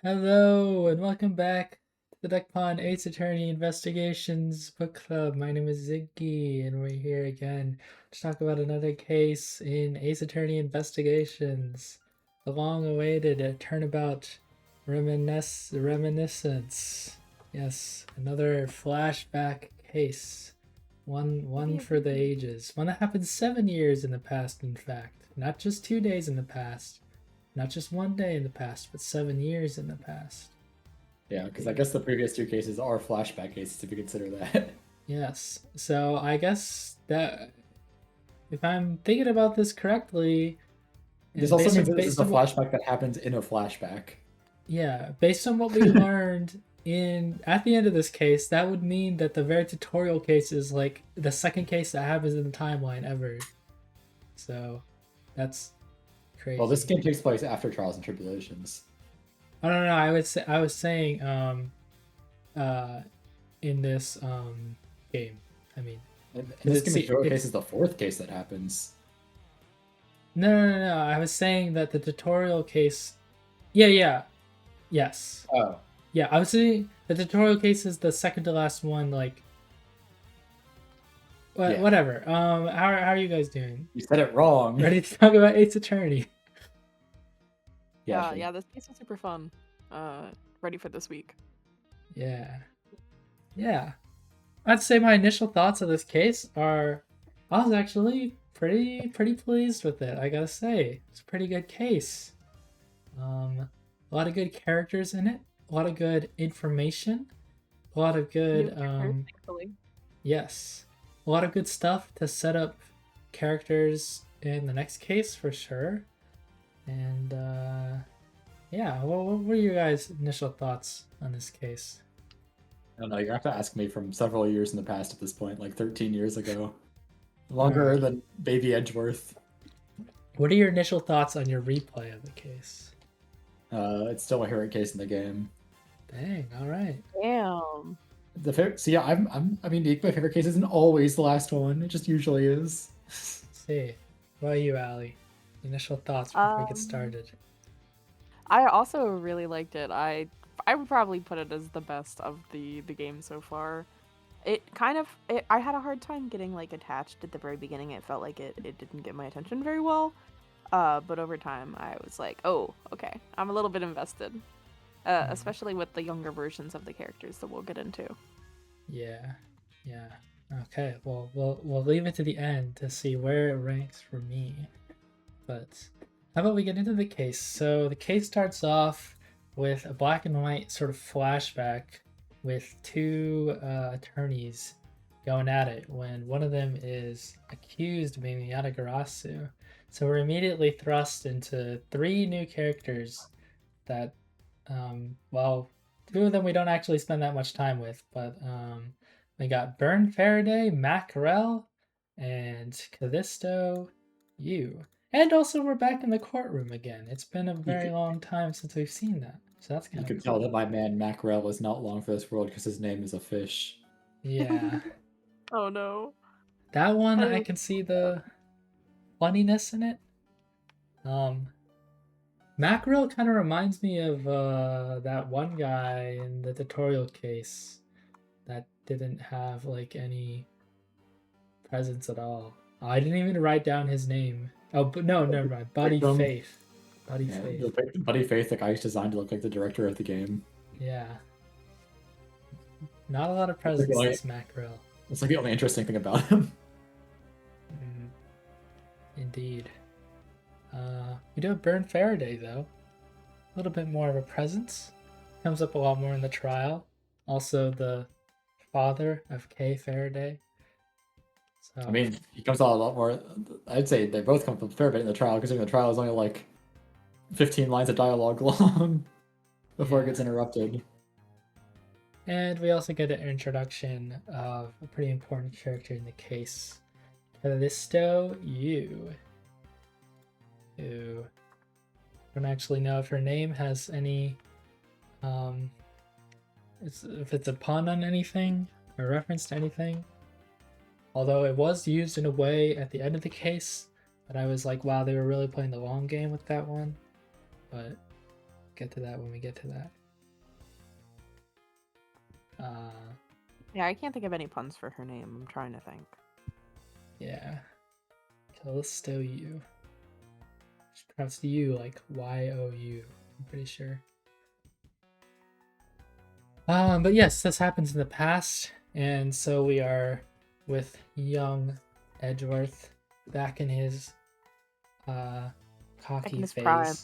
Hello and welcome back to the Duckpond Ace Attorney Investigations Book Club. My name is Ziggy and we're here again to talk about another case in Ace Attorney Investigations. The long-awaited Turnabout Reminiscence. Yes, another flashback case. One for the ages. One that happened 7 years in the past, in fact. Not just 2 days in the past. Not just 1 day in the past, but 7 years in the past. Yeah, because I guess the previous two cases are flashback cases if you consider that. Yes. So I guess that if I'm thinking about this correctly, This and also based means on that this is based a on what flashback that happens in a flashback. based on what we learned in at the end of this case, that would mean that the very tutorial case is like the second case that happens in the timeline ever. So that's Well, this crazy. game takes place after Trials and Tribulations. I don't know. I was saying uh in this game. I mean, And because this game, the tutorial case it's is the fourth case that happens. no. I was saying that the tutorial case. Yeah. Yes. Oh, Yeah. I was saying the tutorial case is the second to last one. Like, yeah. whatever. How are you guys doing? You said it wrong. Ready to talk about Ace Attorney? Yeah, sure. Yeah, this piece is super fun. Ready for this week. Yeah. I'd say my initial thoughts of this case are, I was actually pretty pleased with it. I gotta say, it's a pretty good case. A lot of good characters in it. A lot of good information. A lot of good Thankfully. yes, a lot of good stuff to set up characters in the next case for sure. And yeah, what were your guys' initial thoughts on this case? I don't know. You're gonna have to ask me from several years in the past at this point, like 13 years ago. Longer than Baby Edgeworth. What are your initial thoughts on your replay of the case? It's still my favorite case in the game. Dang, all right. Damn. The favorite. So yeah, I mean, my favorite case isn't always the last one. It just usually is. Let's see. What about you, Allie? Initial thoughts before we get started. I also really liked it. I would probably put it as the best of the game so far. I had a hard time getting like attached at the very beginning. It felt like it didn't get my attention very well. But over time I was like, oh, okay, I'm a little bit invested. Especially with the younger versions of the characters that we'll get into. Yeah. Okay, well, we'll leave it to the end to see where it ranks for me. But how about we get into the case? So the case starts off with a black and white sort of flashback with two attorneys going at it when one of them is accused of being Yatagarasu. So we're immediately thrust into three new characters that, well, two of them we don't actually spend that much time with, but we got Burn Faraday, Mackerel, and Callisto Yu. And also we're back in the courtroom again. It's been a very long time since we've seen that. So that's kind You of can tell that my man Mackerel is not long for this world because his name is a fish. Yeah. Oh no. That one I can see the funniness in it. Mackerel kind of reminds me of that one guy in the tutorial case that didn't have like any presence at all. I didn't even write down his name. Oh, but no, never mind. Buddy Faith. Faith. Buddy Faith, the guy who's designed to look like the director of the game. Yeah. Not a lot of presence, this Mackerel. That's like the only interesting thing about him. Indeed. We do have Burn Faraday, though. A little bit more of a presence. Comes up a lot more in the trial. Also, the father of Kay Faraday. So, I mean, he comes out a lot more. I'd say they both come from a fair bit in the trial, because the trial is only like 15 lines of dialogue long before it gets interrupted. And we also get an introduction of a pretty important character in the case, Callisto Yu, who I don't actually know if her name has any, if it's a pun on anything or reference to anything. Although it was used in a way at the end of the case that I was like, wow, they were really playing the long game with that one. But get to that when we get to that. Yeah, I can't think of any puns for her name. I'm trying to think. Yeah. Callisto U. She pronounced U like Y-O-U. I'm pretty sure. But yes, this happens in the past, and so we are with young Edgeworth back in his cocky his phase. prime.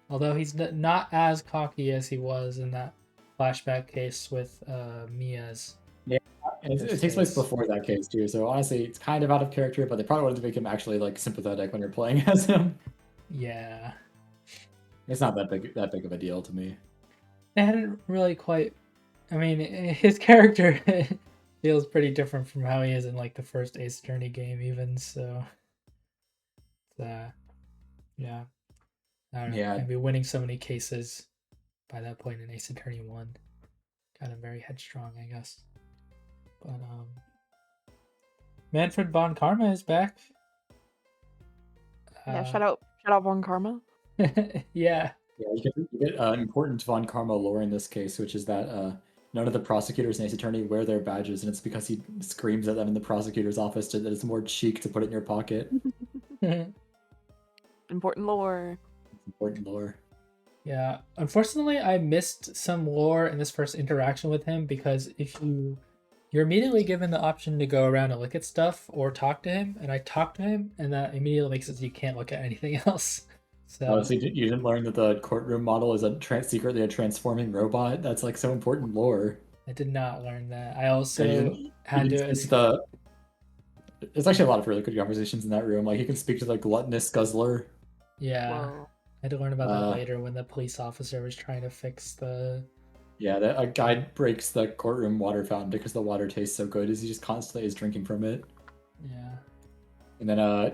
Although he's not as cocky as he was in that flashback case with Mia's. Yeah, and it takes place before that case too. So honestly, it's kind of out of character, but they probably wanted to make him actually like sympathetic when you're playing as him. Yeah, It's not that big of a deal to me. they hadn't really quite. I mean, his character feels pretty different from how he is in like the first Ace Attorney game, even. So, yeah, I don't know. Yeah. Maybe winning so many cases by that point in Ace Attorney 1, kind of very headstrong, I guess. But Manfred von Karma is back. Yeah, shout out Von Karma. Yeah. Yeah, you get important Von Karma lore in this case, which is that none of the prosecutors in Ace Attorney wear their badges, and it's because he screams at them in the prosecutor's office that it's more chic to put it in your pocket. Important lore. Important lore. Yeah. Unfortunately, I missed some lore in this first interaction with him because if you're immediately given the option to go around and look at stuff or talk to him, and I talked to him, and that immediately makes it so you can't look at anything else. So you didn't learn that the courtroom model is secretly a transforming robot? That's like so important lore. I did not learn that. I also had to. There's actually a lot of really good conversations in that room. Like you can speak to the gluttonous guzzler. Yeah. Whoa. I had to learn about that later when the police officer was trying to fix the. Yeah, a guy breaks the courtroom water fountain because the water tastes so good. He just constantly is drinking from it. Yeah. And then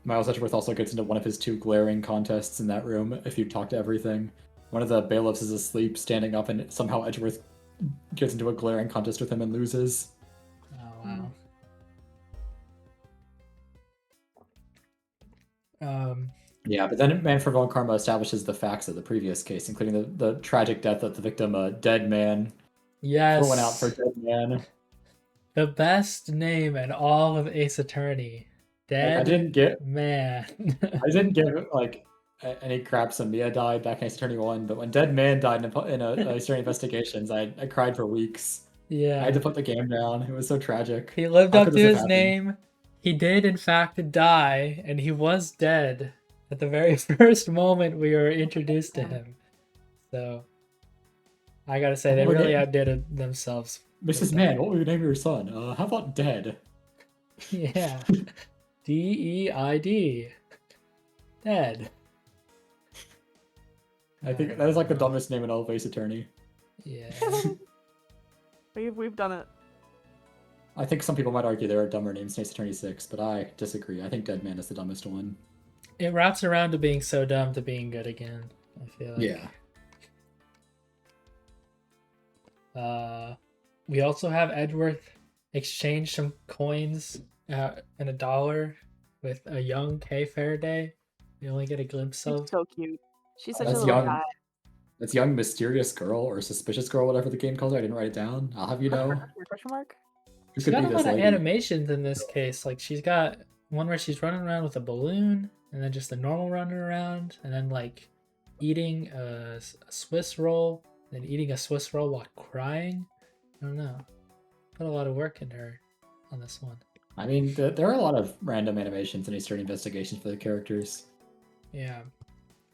Miles Edgeworth also gets into one of his 2 glaring contests in that room. If you talk to everything, one of the bailiffs is asleep, standing up, and somehow Edgeworth gets into a glaring contest with him and loses. Oh wow. Yeah, but then Manfred von Karma establishes the facts of the previous case, including the tragic death of the victim, Dead Man. Yes. Pour one out for Dead Man. The best name in all of Ace Attorney. Dead Man. I didn't give like any craps when Mia died back in Ace Attorney 1, but when Dead Man died in Ace Attorney Investigations, I cried for weeks. Yeah. I had to put the game down. It was so tragic. He lived up to his name. He did, in fact, die, and he was dead at the very first moment we were introduced to him. So, I gotta say, they really outdid themselves. Mrs. Man, what will you name your son? How about Dead? Yeah. D-E-I-D. Dead. I think that is like the dumbest name in all of Ace Attorney. Yeah. We've done it. I think some people might argue there are dumber names in Ace Attorney 6, but I disagree. I think Dead Man is the dumbest one. It wraps around to being so dumb to being good again, I feel like. Yeah. We also have Edgeworth exchange some coins and $1 with a young Kay Faraday. We only get a glimpse of. She's so cute. She's such a little guy. That's young mysterious girl or suspicious girl, whatever the game calls her. I didn't write it down. I'll have you know. Question mark? She's got a lot of animations in this case. Like she's got one where she's running around with a balloon, and then just the normal running around, and then like eating a Swiss roll, then eating a Swiss roll while crying. I don't know. Put a lot of work in her on this one. I mean, there are a lot of random animations in East Attorney Investigations for the characters. Yeah.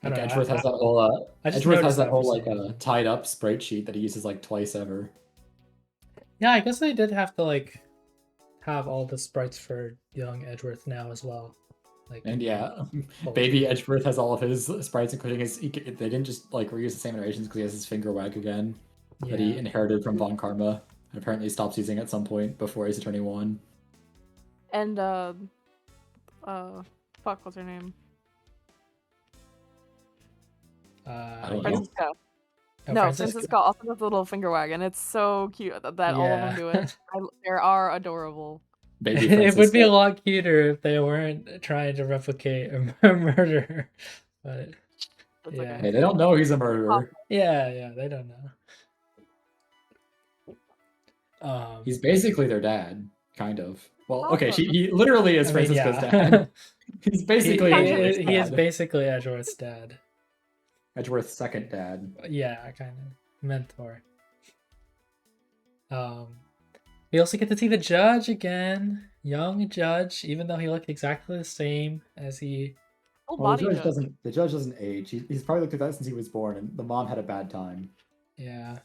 Like Edgeworth has that whole like tied up sprite sheet that he uses like twice ever. Yeah, I guess they did have to like have all the sprites for young Edgeworth now as well. Like, and yeah, baby Edgeworth has all of his sprites, including his. They didn't just like reuse the same animations because he has his finger wag again that he inherited from Von Karma, and apparently stops using at some point before Ace Attorney 1. And what's her name? Francisco. Francisco also does a little finger wag, and it's so cute that all of them do it. They are adorable. Baby it would be a lot cuter if they weren't trying to replicate a murder, but It's Yeah. okay. Hey, they don't know he's a murderer. Yeah, they don't know. He's basically their dad, kind of. Well, okay, Awesome. he literally is I mean, Francisco's yeah. dad. He's basically Edgeworth's he is dad. basically Edgeworth's dad. Edgeworth's second dad. Yeah, kind of mentor. We also get to see the judge again, young judge, even though he looked exactly the same as he. Full Well, body the judge. judge doesn't age. He's probably looked at that since he was born, and the mom had a bad time. Yeah.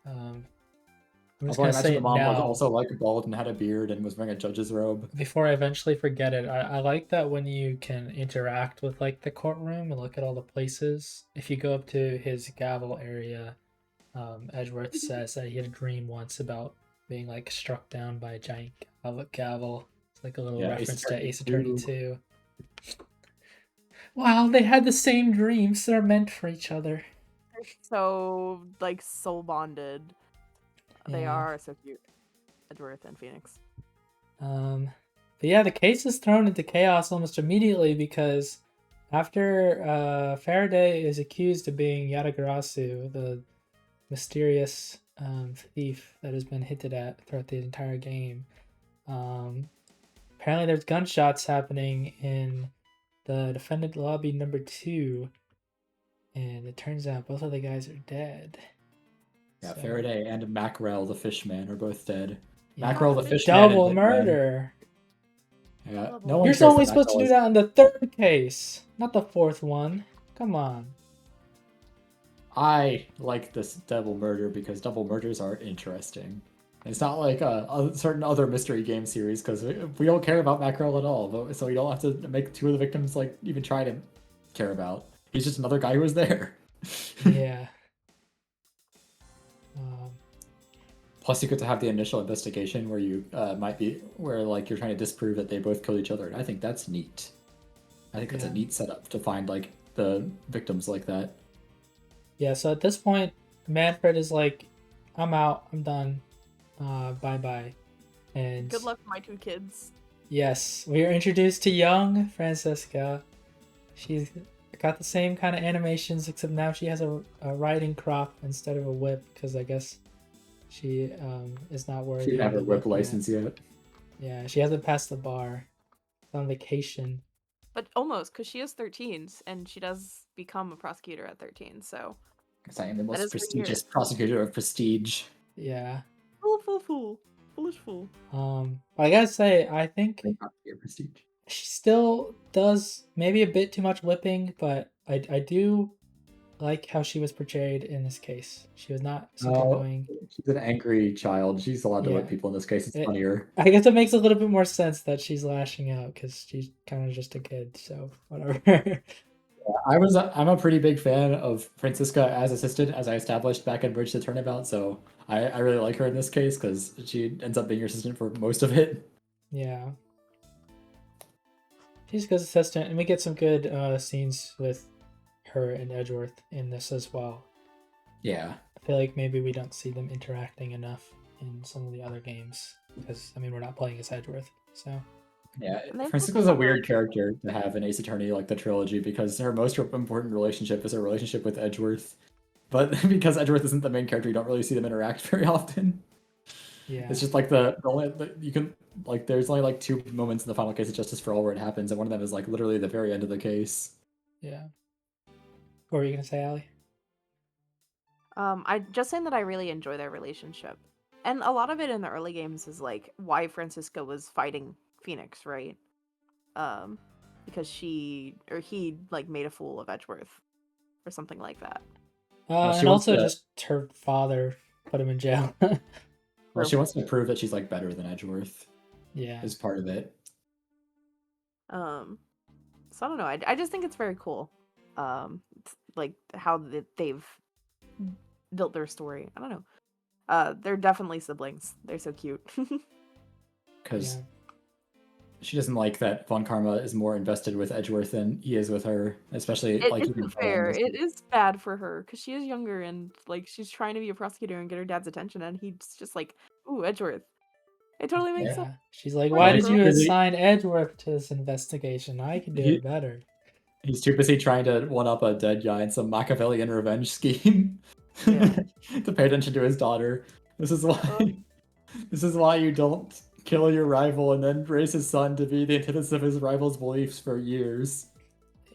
I'm just Although I gonna imagine say the it mom was now. also like bald and had a beard and was wearing a judge's robe. Before I eventually forget it, I like that when you can interact with like the courtroom and look at all the places. If you go up to his gavel area, Edgeworth says that he had a dream once about being like struck down by a giant gavel. It's like a little reference to Ace Attorney 2. Wow, they had the same dreams. They're meant for each other. They're so like soul bonded. They are so cute. Edgeworth and Phoenix. But yeah, the case is thrown into chaos almost immediately because after Faraday is accused of being Yatagarasu, the mysterious thief that has been hinted at throughout the entire game, apparently there's gunshots happening in the defendant lobby number 2, and it turns out both of the guys are dead. Yeah, so, Faraday and Mackerel the fishman are both dead. Yeah. Mackerel the fishman. Double murder. Yeah, no one. You're only supposed to do that in the 3rd case, not the 4th one. Come on. I like this double murder because double murders are interesting. It's not like a certain other mystery game series because we don't care about Mackerel at all, but so you don't have to make 2 of the victims like even try to care about. He's just another guy who was there. Yeah. Plus, you get to have the initial investigation where you where like you're trying to disprove that they both killed each other. And I think that's neat. I think that's a neat setup to find like the victims like that. Yeah. So at this point, Manfred is like, "I'm out. I'm done. Bye." And good luck, my 2 kids. Yes, we are introduced to young Francisca. She's got the same kind of animations, except now she has a riding crop instead of a whip because I guess. She is not worthy. She didn't have her whip license yet. Yeah, she hasn't passed the bar. She's on vacation. But almost, because she is 13, and she does become a prosecutor at 13, so... Because I am the most prestigious prosecutor of prestige. Yeah. Fool. Foolish fool. I gotta say, I think prestige. She still does maybe a bit too much whipping, but I do like how she was portrayed in this case. She was not super annoying. She's an angry child. She's allowed to whip people in this case. It's funnier. I guess it makes a little bit more sense that she's lashing out because she's kind of just a kid, so whatever. I'm a pretty big fan of Francisca as assistant, as I established back in Bridge to Turnabout, so I really like her in this case because she ends up being your assistant for most of it. Yeah. She's a good assistant, and we get some good scenes with her and Edgeworth in this as well. Yeah. I feel like maybe we don't see them interacting enough in some of the other games because, I mean, we're not playing as Edgeworth, so... Yeah, Francisca's a weird character to have in Ace Attorney, like the trilogy, because her most important relationship is her relationship with Edgeworth. But because Edgeworth isn't the main character, you don't really see them interact very often. Yeah. It's just like the only you can like there's only like 2 moments in the final case of Justice for All where it happens, and one of them is like literally the very end of the case. Yeah. What were you gonna say, Allie? I just saying that I really enjoy their relationship. And a lot of it in the early games is like why Francisca was fighting Phoenix, right? Because he like made a fool of Edgeworth or something like that. And also just her father put him in jail. Well, she wants to prove that she's like better than Edgeworth. Yeah, is part of it. So I don't know. I just think it's very cool. Like how they've built their story. I don't know. They're definitely siblings. They're so cute. Because she doesn't like that Von Karma is more invested with Edgeworth than he is with her, especially it isn't fair. It is bad for her because she is younger and like she's trying to be a prosecutor and get her dad's attention, and he's just like, "Ooh, Edgeworth." It totally makes sense. She's like, "Why did you assign Edgeworth to this investigation? I can do it better." He's too busy trying to one-up a dead guy in some Machiavellian revenge scheme Yeah. to pay attention to his daughter. This is why. This is why you don't kill your rival and then raise his son to be the antithesis of his rival's beliefs for years.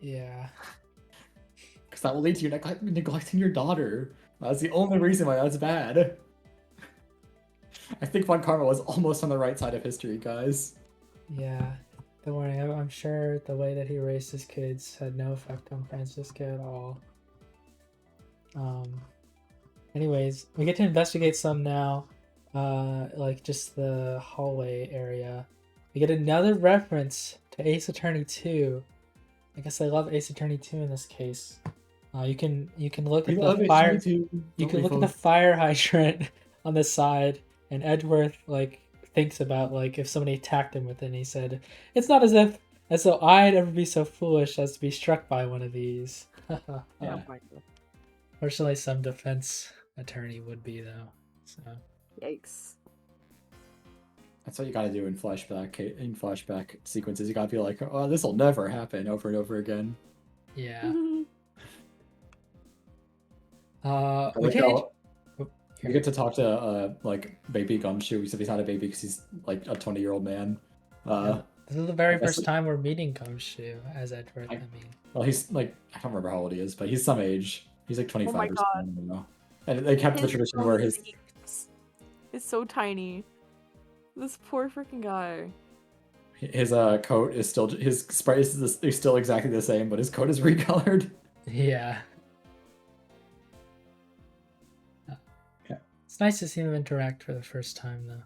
Yeah. Because that will lead to you neglecting your daughter. That's the only reason why that's bad. I think Von Karma was almost on the right side of history, guys. Yeah. Don't worry, I'm sure the way that he raised his kids had no effect on Francisca at all. Anyways, we get to investigate some now. Like just the hallway area. We get another reference to Ace Attorney 2. I guess I love Ace Attorney 2 in this case. You can look at the fire. You can look at the fire hydrant on the side, and Edgeworth like thinks about like if somebody attacked him with it. And he said, "It's not as though I'd ever be so foolish as to be struck by one of these." Yeah. Fortunately, some defense attorney would be though. So. Yikes. That's what you gotta do in flashback sequences. You gotta be like, oh, this will never happen over and over again. Yeah. We get to talk to like baby Gumshoe, except he's not a baby because he's like a 20-year-old man. This is the very first time we're meeting Gumshoe as Edgeworth. I mean, well, he's like, I don't remember how old he is, but he's some age. He's like 25 my or God. something. I don't know. And they kept the tradition where his It's so tiny. This poor freaking guy. his coat is still his sprite is still exactly the same, but his coat is recolored. yeah. It's nice to see them interact for the first time, though.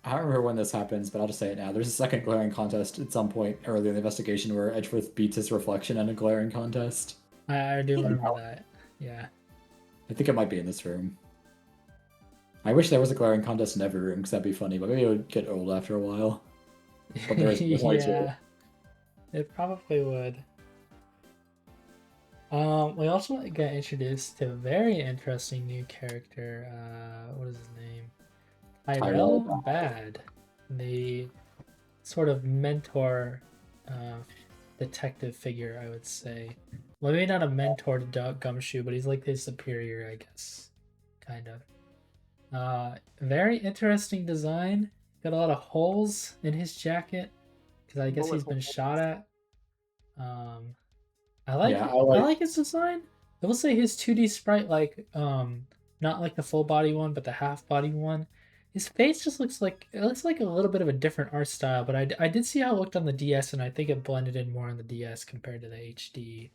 I don't remember when this happens, but I'll just say it now. There's a second glaring contest at some point early in the investigation where Edgeworth beats his reflection in a glaring contest. I do remember that. Yeah. I think it might be in this room. I wish there was a glaring contest in every room because that'd be funny, but maybe it would get old after a while. But there's yeah. It probably would. We also get introduced to a very interesting new character. What is his name? Tyrell Bad, the sort of mentor, detective figure, I would say. Well, maybe not a mentor to Gumshoe, but he's like his superior, I guess. Kind of. Very interesting design. Got a lot of holes in his jacket because I guess he's been shot at. I like his design. I will say his 2D sprite, like not like the full body one, but the half body one. His face just looks like a little bit of a different art style, but I did see how it looked on the DS, and I think it blended in more on the DS compared to the HD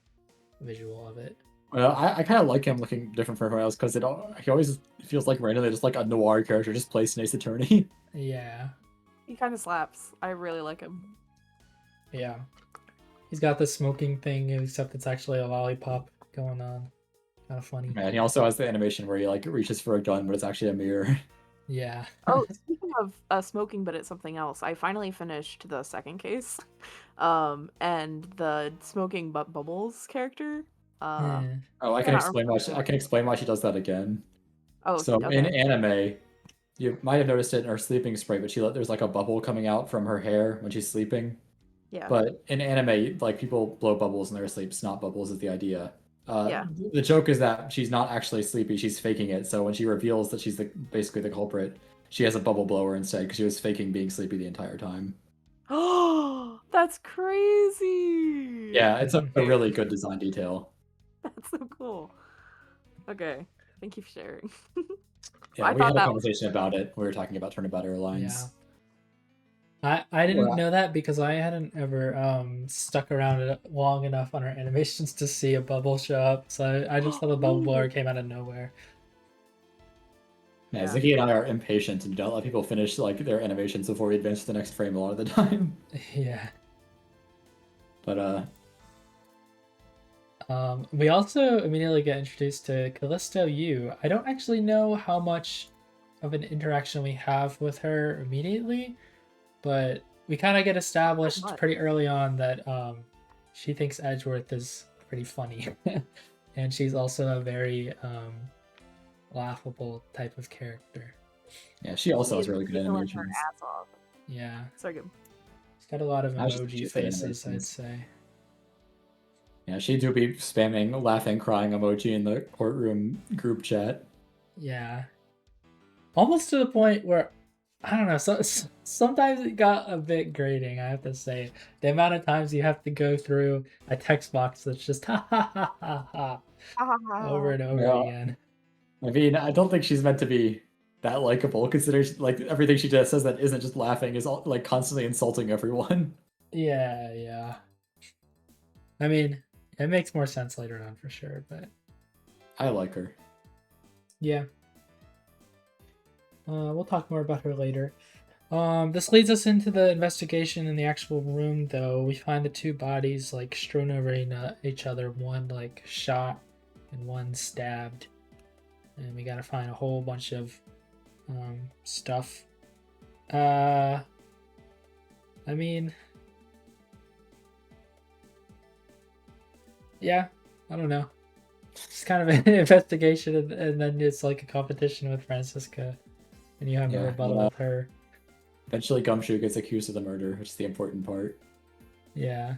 visual of it. Well, I kind of like him looking different from everyone else because he always feels like randomly just like a noir character just plays an Ace Attorney. Yeah. He kind of slaps. I really like him. Yeah. He's got the smoking thing, except it's actually a lollipop going on. Kind of funny. And he also has the animation where he like reaches for a gun, but it's actually a mirror. Yeah. Oh, speaking of smoking, but it's something else. I finally finished the second case, and the smoking but bubbles character. I can explain why. I can explain why she does that again. Oh, so okay. In anime, you might have noticed it in her sleeping spray, but there's like a bubble coming out from her hair when she's sleeping. Yeah. But in anime, like people blow bubbles in their sleep. Snot bubbles is the idea. Yeah. The joke is that she's not actually sleepy; she's faking it. So when she reveals that she's basically the culprit, she has a bubble blower instead because she was faking being sleepy the entire time. Oh, that's crazy! Yeah, it's a really good design detail. That's so cool. Okay, thank you for sharing. Yeah, we had a conversation about it. We were talking about Turnabout Airlines. Yeah. I didn't know that because I hadn't ever stuck around it long enough on our animations to see a bubble show up. So I just thought the bubble blower came out of nowhere. Yeah, Ziggy and I are impatient and don't let people finish like their animations before we advance to the next frame a lot of the time. Yeah. But we also immediately get introduced to Callisto Yu. I don't actually know how much of an interaction we have with her immediately, but we kind of get established pretty early on that she thinks Edgeworth is pretty funny. And she's also a very laughable type of character. Yeah, she also has really good animations. Her ass off. Yeah. So good. She's got a lot of emoji faces, I'd say. Yeah, she do be spamming laughing, crying emoji in the courtroom group chat. Yeah. Almost to the point where, I don't know, sometimes it got a bit grating, I have to say. The amount of times you have to go through a text box that's just ha ha ha ha ha over and over Yeah. again. I mean, I don't think she's meant to be that likable, considering like everything she just says that isn't just laughing is all, like constantly insulting everyone. Yeah, yeah. I mean, it makes more sense later on for sure, but I like her. yeah. We'll talk more about her later. This leads us into the investigation in the actual room, though. We find the two bodies like strewn over each other, one like shot and one stabbed, and we gotta find a whole bunch of stuff. I mean, yeah, I don't know. It's kind of an investigation, and then it's like a competition with Francisca, and you have a rebuttal with her. Eventually, Gumshoe gets accused of the murder, which is the important part. Yeah.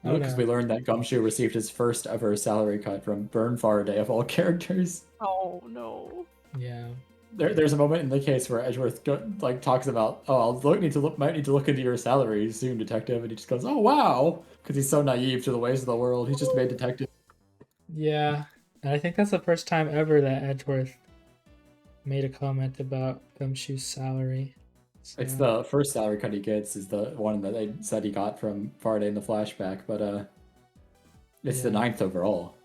Because we learned that Gumshoe received his first ever salary cut from Bern Faraday of all characters. Oh no. Yeah. There's a moment in the case where Edgeworth talks about, oh, might need to look into your salary soon, detective, and he just goes, oh wow, because he's so naive to the ways of the world. He's just made detective. Yeah, and I think that's the first time ever that Edgeworth made a comment about Gumshoe's salary. So... It's the first salary cut he gets is the one that they said he got from Faraday in the flashback, but it's the 9th overall.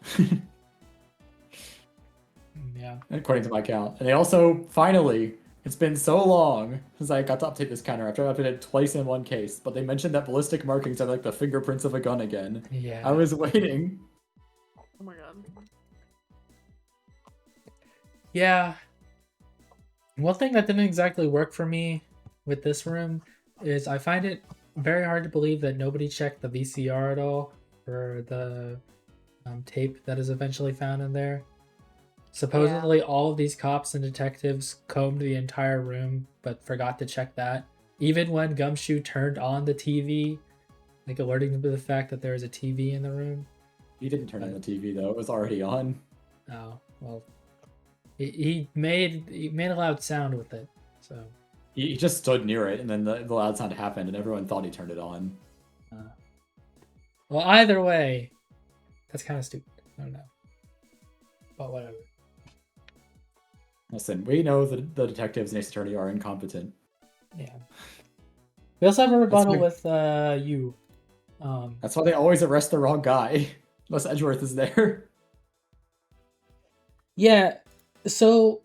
Yeah. According to my count. And they also, finally, it's been so long since I got to update this counter after I updated it twice in one case, but they mentioned that ballistic markings are like the fingerprints of a gun again. Yeah. I was waiting. Oh my god. Yeah. One thing that didn't exactly work for me with this room is I find it very hard to believe that nobody checked the VCR at all for the tape that is eventually found in there. Supposedly, all of these cops and detectives combed the entire room, but forgot to check that. Even when Gumshoe turned on the TV, like alerting them to the fact that there was a TV in the room. He didn't turn on the TV though; it was already on. Oh well, he made a loud sound with it, so. He just stood near it, and then the loud sound happened, and everyone thought he turned it on. Well, either way, that's kind of stupid. I don't know, but whatever. Listen, we know that the detectives and Ace Attorney are incompetent. Yeah. We also have a rebuttal with you. That's why they always arrest the wrong guy, unless Edgeworth is there. Yeah, so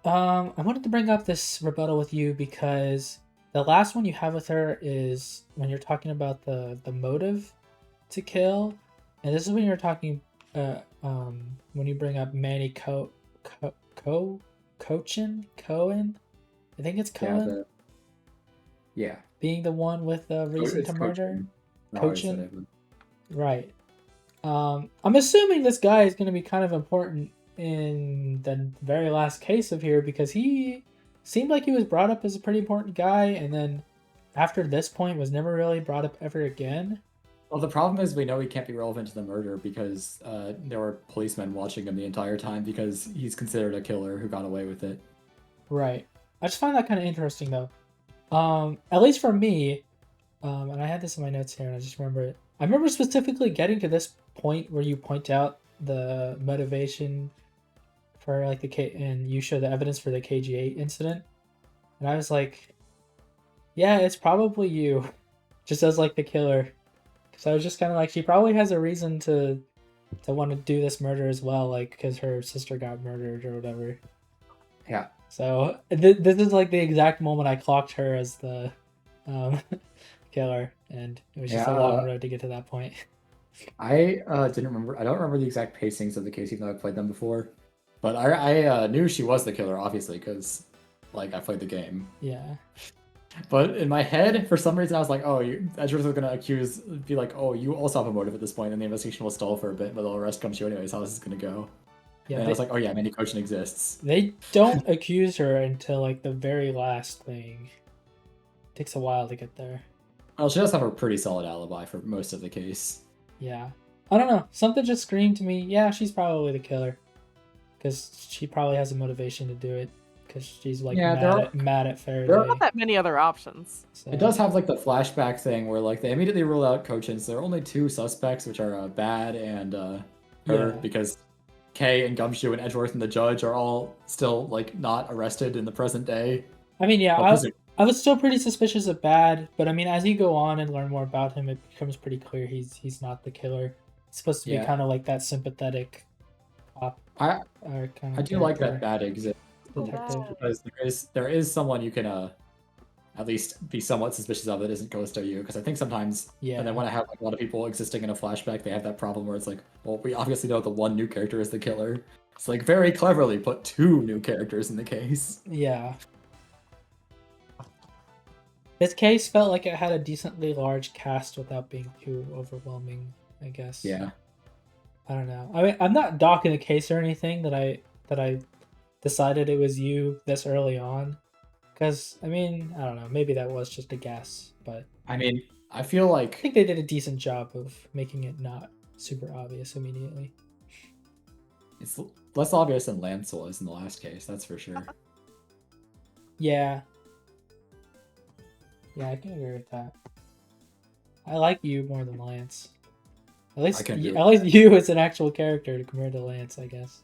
I wanted to bring up this rebuttal with you because the last one you have with her is when you're talking about the motive to kill, and this is when you're talking when you bring up Manny Cohen. I think it's Cohen. Yeah. Being the one with the reason to murder. Cochin. Right. I'm assuming this guy is going to be kind of important in the very last case of here because he seemed like he was brought up as a pretty important guy, and then after this point was never really brought up ever again. Well, the problem is we know he can't be relevant to the murder because there were policemen watching him the entire time because he's considered a killer who got away with it. Right. I just find that kind of interesting, though. At least for me, and I had this in my notes here, and I just remember it. I remember specifically getting to this point where you point out the motivation for like and you show the evidence for the KG8 incident, and I was like, yeah, it's probably you, just as like the killer. So I was just kind of like, she probably has a reason to want to do this murder as well, like because her sister got murdered or whatever. Yeah. So this is like the exact moment I clocked her as the killer, and it was just a long road to get to that point. I didn't remember. I don't remember the exact pacings of the case, even though I played them before. But I knew she was the killer, obviously, because like I played the game. Yeah. But in my head, for some reason, I was like, "Oh, Edgeworth is gonna be like, oh, you also have a motive at this point, and the investigation will stall for a bit, but they'll arrest Gumshoe anyways. How this is gonna go?" Yeah, and I was like, "Oh yeah, Mandy Cochin exists." They don't accuse her until like the very last thing. It takes a while to get there. Well, she does have a pretty solid alibi for most of the case. Yeah. I don't know. Something just screamed to me, yeah, she's probably the killer. Because she probably has a motivation to do it. Because she's like Yeah, mad at there are- Not Faraday. that many other options. So. It does have like the flashback thing where like they immediately rule out Cochins. There are only two suspects, which are Bad and her, Yeah. because Kay and Gumshoe and Edgeworth and the judge are all still like not arrested in the present day. I mean, yeah, Well, I was still pretty suspicious of Bad, but I mean, as you go on and learn more about him, it becomes pretty clear he's not the killer. It's supposed to be Yeah. kind of like that sympathetic cop. I Kind of I do like that Bad exists detective. because there is someone you can at least be somewhat suspicious of that isn't Ghost or you, because I think sometimes Yeah. and then when I have like, a lot of people existing in a flashback, they have that problem where it's like, well, we obviously know the one new character is the killer. It's like very cleverly put two new characters in the case. Yeah. This case felt like it had a decently large cast without being too overwhelming, I guess. Yeah. I don't know. I mean, I'm not docking the case or anything that I decided it was you this early on. Because, I mean, I don't know. Maybe that was just a guess. But I mean, I feel I like think they did a decent job of making it not super obvious immediately. it's less obvious than Lance was in the last case, that's for sure. Yeah. Yeah, I can agree with that. I like you more than Lance. At least you as an actual character compared to Lance, I guess.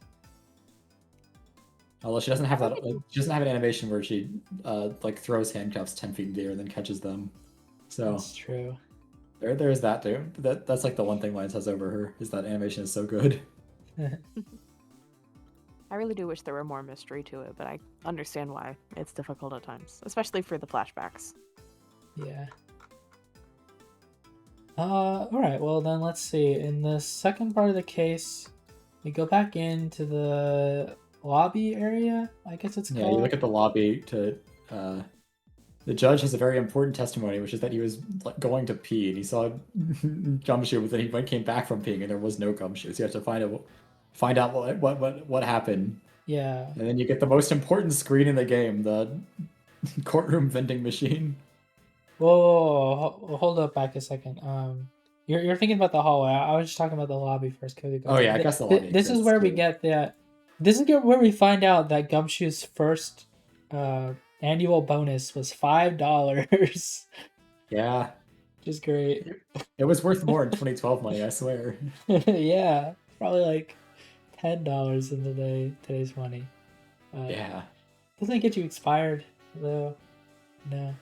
Although she doesn't have that, she doesn't have an animation where she like throws handcuffs 10 feet in the air and then catches them. So That's true. there's that too. That's like the one thing Lance has over her is that animation is so good. I really do wish there were more mystery to it, but I understand why it's difficult at times, especially for the flashbacks. Yeah. Alright, well then let's see. In the second part of the case, we go back into the lobby area, I guess it's called. Yeah, you look at the lobby to the judge has a very important testimony, which is that he was like, going to pee and he saw Gumshoe, but then he came back from peeing and there was no Gumshoe. So you have to find out what happened. Yeah. And then you get the most important screen in the game, the courtroom vending machine. Whoa, hold up back a second. You're thinking about the hallway. I was just talking about the lobby first. Oh yeah, I guess the lobby. This is where we get that. This is where we find out that Gumshoe's first annual bonus was $5. Yeah. Which is great. It was worth more in 2012 money, I swear. Yeah, probably like $10 in today's money. Yeah. Doesn't it get you expired though? No.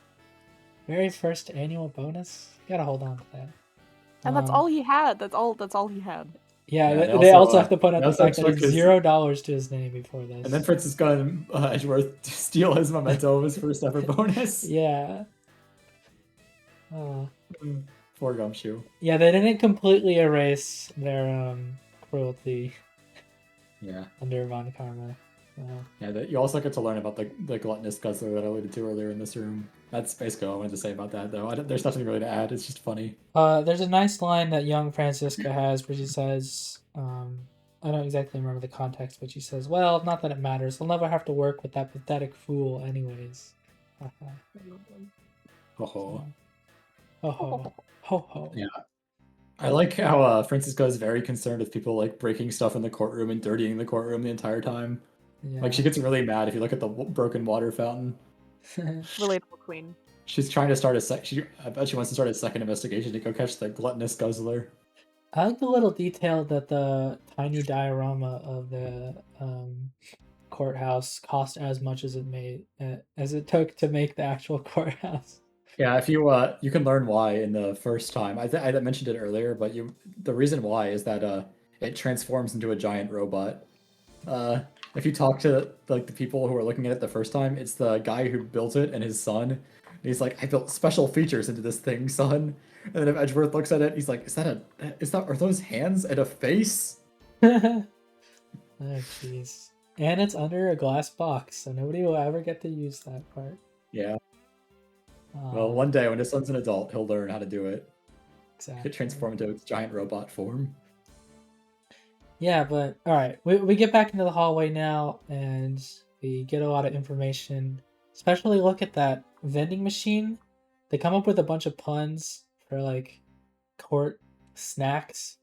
Very first annual bonus. You gotta hold on to that. And that's all he had. That's all he had. Yeah, Yeah, they also have to point out they the fact also that it's took his- $0 to his name before this. And then Francis Gunn Edgeworth to steal his memento of his first ever bonus. Yeah. Oh. For Gumshoe. Yeah, they didn't completely erase their cruelty Yeah. under Von Karma. Yeah, you also get to learn about the gluttonous guzzler that I alluded to earlier in this room. That's basically all I wanted to say about that, though. There's nothing really to add. It's just funny. There's a nice line that young Francisca has where she says, I don't exactly remember the context, but she says, well, not that it matters. I'll never have to work with that pathetic fool anyways. Ho ho. Ho ho. Ho ho. Yeah. I like how Francisco is very concerned with people like breaking stuff in the courtroom and dirtying the courtroom the entire time. Yeah. Like she gets really mad if you look at the broken water fountain. Relatable queen. She's trying to start I bet she wants to start a second investigation to go catch the gluttonous guzzler. I like the little detail that the tiny diorama of the courthouse cost as much as it took to make the actual courthouse. Yeah, if you can learn why in the first time. I mentioned it earlier, but the reason why is that it transforms into a giant robot. If you talk to like the people who are looking at it the first time, it's the guy who built it and his son. And he's like, I built special features into this thing, son. And then if Edgeworth looks at it, he's like, are those hands and a face? Oh jeez. And it's under a glass box, so nobody will ever get to use that part. Yeah. Well, one day when his son's an adult, he'll learn how to do it. Exactly. Get transformed into its giant robot form. Yeah, but alright. We get back into the hallway now, and we get a lot of information. Especially look at that vending machine. they come up with a bunch of puns for like court snacks.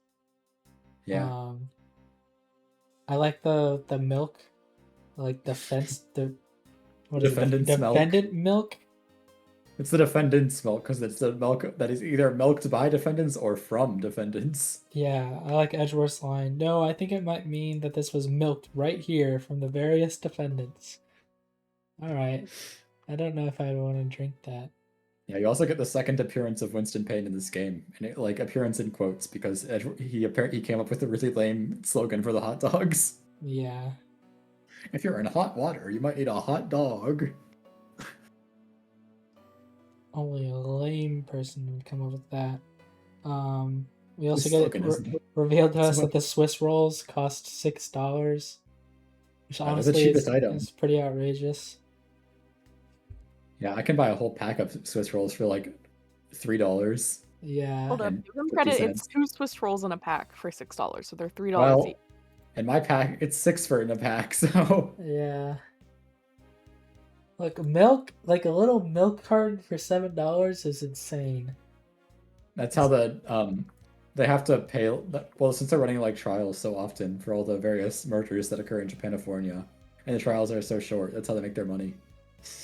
Yeah. I like the milk, like the fence, what is it? Defendant's milk. Defendant milk. It's the defendant's milk because it's the milk that is either milked by defendants or from defendants. Yeah, I like Edgeworth's line. No, I think it might mean that this was milked right here from the various defendants. All right, I don't know if I want to drink that. Yeah, you also get the second appearance of Winston Payne in this game, and it, like appearance in quotes because he came up with a really lame slogan for the hot dogs. Yeah. If you're in hot water, you might need a hot dog. Only a lame person would come up with that. We also This get slogan isn't- revealed to us so that the Swiss rolls cost $6, which they're the honestly cheapest item. is pretty outrageous. Yeah, I can buy a whole pack of Swiss rolls for like $3. Yeah. Hold up, And give them 50 credit. cents. It's 2 Swiss rolls in a pack for $6, so they're $3 Well, each. in my pack, it's 6 for in a pack, so Yeah. Like milk, like a little milk carton for $7 is insane. that's how they have to pay. Well, since they're running like trials so often for all the various murders that occur in Japanifornia, and the trials are so short, that's how they make their money.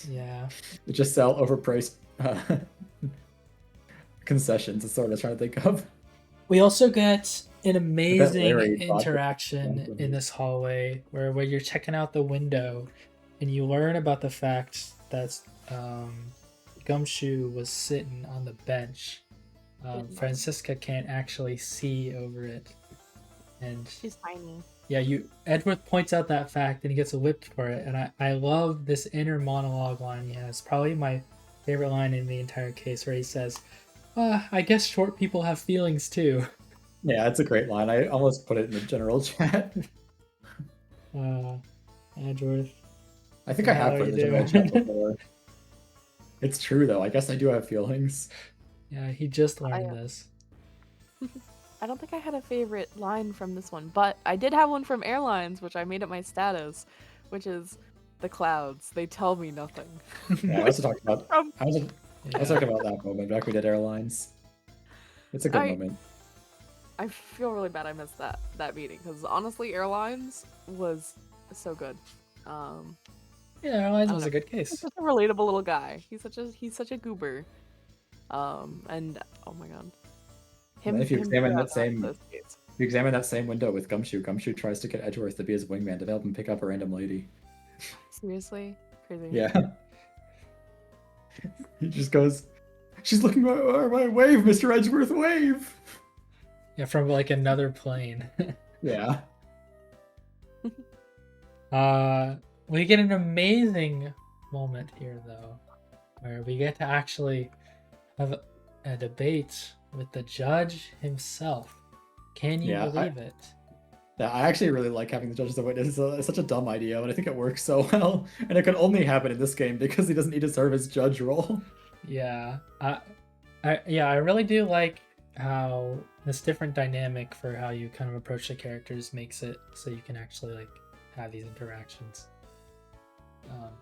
Yeah. They just sell overpriced concessions. That's what I was trying to think of. We also get an amazing Larry bought the- interaction in this hallway where you're checking out the window and you learn about the fact that Gumshoe was sitting on the bench. Francisca can't actually see over it. And She's tiny. yeah, Edgeworth points out that fact and he gets whipped for it. And I love this inner monologue line he has. Probably my favorite line in the entire case where he says, I guess short people have feelings too. Yeah, it's a great line. I almost put it in the general chat. Edgeworth. I think I have How put it in the you general doing? chat before. It's true though. I guess I do have feelings. Yeah, he just learned this. I don't think I had a favorite line from this one, but I did have one from Airlines, which I made it my status, which is the clouds. They tell me nothing. Yeah, I also talked about. I was Yeah. talking about that moment back when we did Airlines. It's a good I- moment. I feel really bad I missed that meeting because honestly, Airlines was so good. Yeah, Airlines I was don't a good He's case. such a relatable little guy. He's such a goober. And oh my god, And if you examine throughout that same- this case. If you examine that same window with Gumshoe, Gumshoe tries to get Edgeworth to be his wingman to help him pick up a random lady. Seriously, crazy. Yeah. He just goes, "She's looking our way, wave, Mr. Edgeworth, wave!" Yeah, from like another plane. Yeah. We get an amazing moment here though, where we get to actually have a debate with the judge himself. Can you Yeah, believe it? Yeah, I actually really like having the judge as a witness. It's such a dumb idea, but I think it works so well. And it can only happen in this game because he doesn't need to serve his judge role. Yeah, I really do like how this different dynamic for how you kind of approach the characters makes it so you can actually like have these interactions.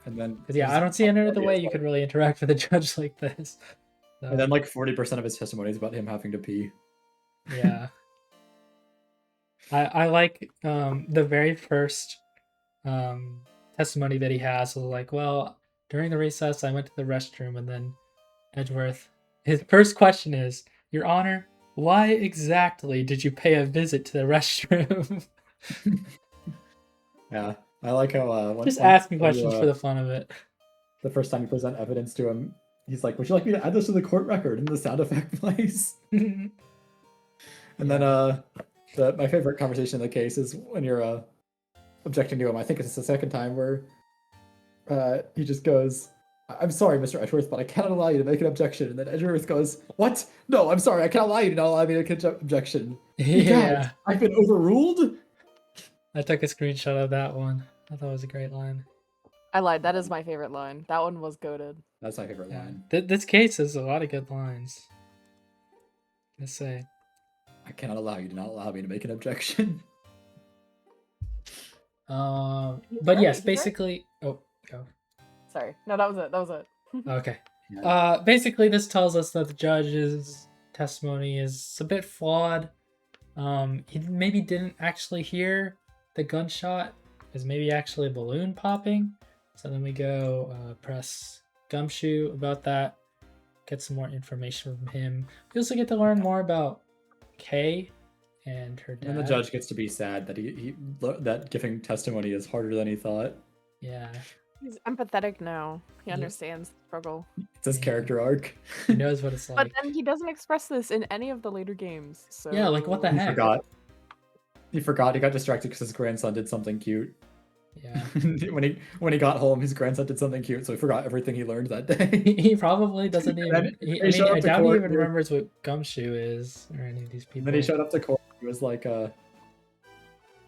And then, Because yeah, I don't see any other way you could really interact with a judge like this. So, And then like 40% of his testimony is about him having to pee. yeah, I like the very first testimony that he has was like, well, during the recess I went to the restroom, and then Edgeworth, his first question is, Your Honor, why exactly did you pay a visit to the restroom? Yeah, I like how Just asking questions for the fun of it. the first time you present evidence to him, he's like, "Would you like me to add this to the court record?" And the sound effect plays. And then my favorite conversation in the case is when you're objecting to him. I think it's the second time where he just goes, "I'm sorry, Mr. Edgeworth, but I cannot allow you to make an objection." And then Edgeworth goes, "What? No, I'm sorry, I cannot allow you to not allow me to make an objection." Yeah, I've been overruled. I took a screenshot of that one. I thought it was a great line. I lied. That is my favorite line. That one was goated. That's my favorite Yeah. line. This case has a lot of good lines. Let's say. I cannot allow you to not allow me to make an objection. But right, yes, he's right. basically. Oh, go. Sorry. No, that was it. That was it. Okay. Basically, this tells us that the judge's testimony is a bit flawed. He maybe didn't actually hear the gunshot. Is maybe actually a balloon popping. So then we go press Gumshoe about that. Get some more information from him. We also get to learn more about Kay and her dad. And the judge gets to be sad that that giving testimony is harder than he thought. Yeah. He's empathetic now. He understands the struggle. It's his character arc. He knows what it's like. But then he doesn't express this in any of the later games. So yeah, like what the He heck? forgot. He forgot. He got distracted because his grandson did something cute. Yeah. when he got home, his grandson did something cute, so he forgot everything he learned that day. He probably doesn't even. I doubt he even remembers what Gumshoe is or any of these people. And then he showed up to court. He was like,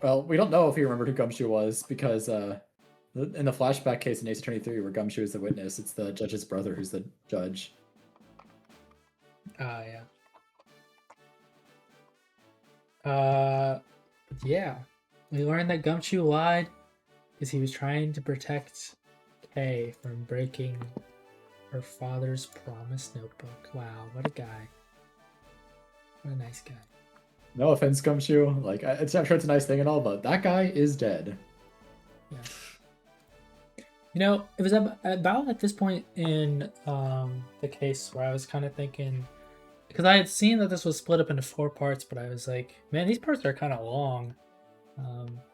well, we don't know if he remembered who Gumshoe was because in the flashback case in Ace Attorney 3, where Gumshoe is the witness, it's the judge's brother who's the judge. Yeah. Yeah. We learned that Gumshoe lied because he was trying to protect Kay from breaking her father's promise notebook. Wow, what a guy. What a nice guy. No offense, Gumshoe. Like, I'm sure it's a nice thing and all, but that guy is dead. Yeah. You know, it was about at this point in the case where I was kind of thinking, because I had seen that this was split up into 4 parts, but I was like, man, these parts are kind of long.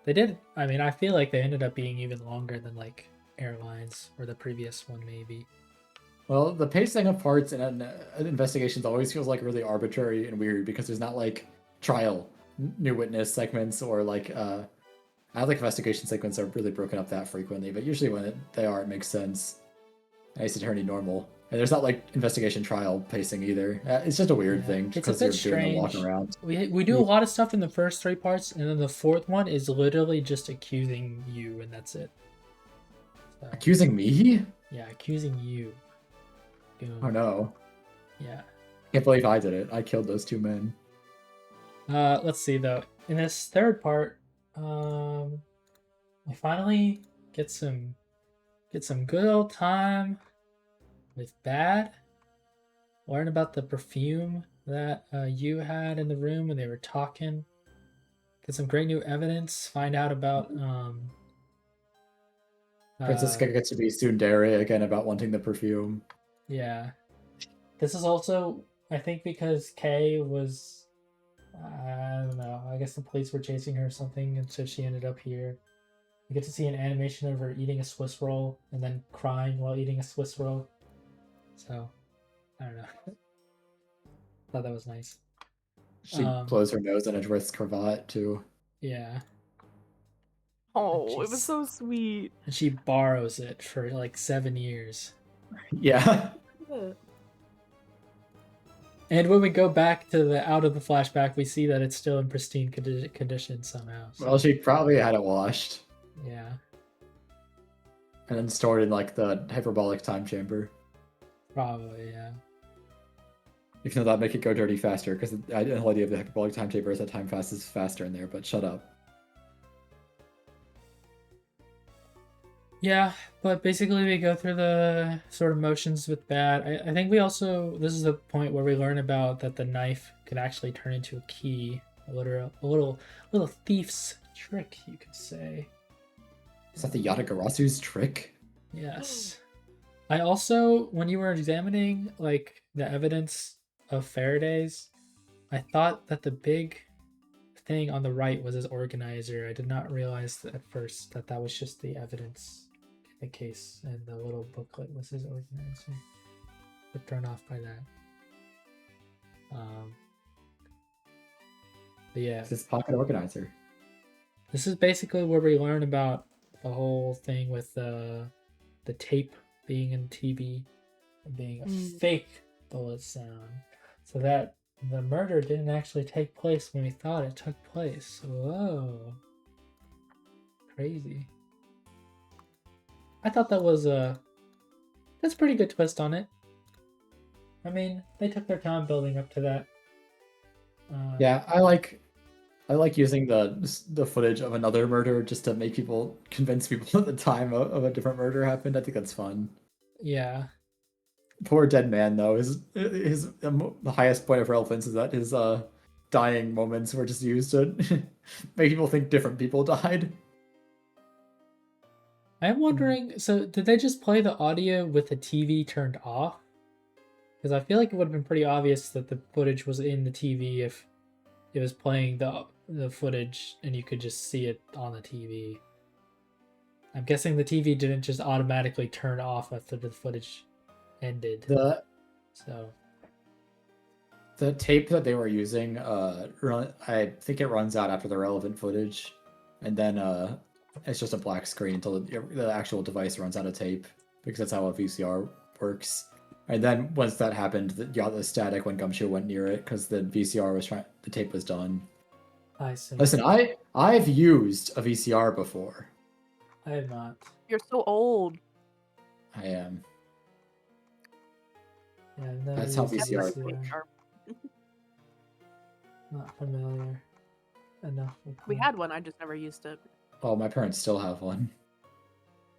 They did, I mean, I feel like they ended up being even longer than like Airlines or the previous one, maybe. Well, the pacing of parts in investigations always feels like really arbitrary and weird because there's not like trial, new witness segments or like I don't think investigation segments are really broken up that frequently, but usually when they are, it makes sense. Ace Attorney normal, and there's not like investigation trial pacing either. It's just a weird thing It's a because bit you're doing strange. a walk around. We do a lot of stuff in the first 3 parts, and then the 4th one is literally just accusing you, and that's it. So, Accusing me? yeah, accusing you. Goomb. Oh no! Yeah. Can't believe I did it. I killed those 2 men. Let's see though. In this 3rd part, we finally get some good old time with Bad. Learn about the perfume that you had in the room when they were talking. Get some great new evidence. Find out about Princess gets to be tsundere again about wanting the perfume. Yeah. This is also, I think, because Kay was, I don't know, I guess the police were chasing her or something, and so she ended up here. You get to see an animation of her eating a Swiss roll and then crying while eating a Swiss roll. So, I don't know. Thought that was nice. She blows her nose on Edgeworth's cravat too. Yeah. Oh, it was so sweet. And she borrows it for like 7 years. Yeah. And when we go back to the out of the flashback, we see that it's still in pristine condition somehow. So. Well, she probably had it washed. Yeah. And then stored in like the hyperbolic time chamber. Probably, yeah. Even though that'd make it go dirty faster, because the whole idea of the hyperbolic time chamber is that time passes faster in there, but shut up. Yeah, but basically we go through the sort of motions with Bad. I think we also, this is the point where we learn about that the knife could actually turn into a key. A little thief's trick, you could say. Is that the Yatagarasu's trick? Yes. I also, when you were examining like the evidence of Faraday's, I thought that the big thing on the right was his organizer. I did not realize at first that that was just the evidence in the case, and the little booklet was his organizer. But thrown off by that. But yeah, It's his pocket organizer. this is basically where we learn about the whole thing with the tape being in TV and being a fake bullet sound, so that the murder didn't actually take place when we thought it took place. Whoa, crazy. I thought that was that's a pretty good twist on it. I mean, they took their time building up to that. Yeah, I like using the footage of another murder just to make people convince people at the time of a different murder happened. I think that's fun. Yeah. Poor dead man though. His the highest point of relevance is that his dying moments were just used to make people think different people died. I'm wondering, so did they just play the audio with the TV turned off? Because I feel like it would have been pretty obvious that the footage was in the TV if it was playing the footage and you could just see it on the TV. I'm guessing the TV didn't just automatically turn off after the footage ended. The So the tape that they were using, I think it runs out after the relevant footage, and then it's just a black screen until the actual device runs out of tape, because that's how a VCR works. And then once that happened, you got the static when Gumshoe went near it because the VCR was the tape was done. I see. Listen, I've used a VCR before. I have not. You're so old. I am. Yeah, I've never That's how used a VCR VCR. Not familiar enough with We that. had one, I just never used it. Oh, my parents still have one.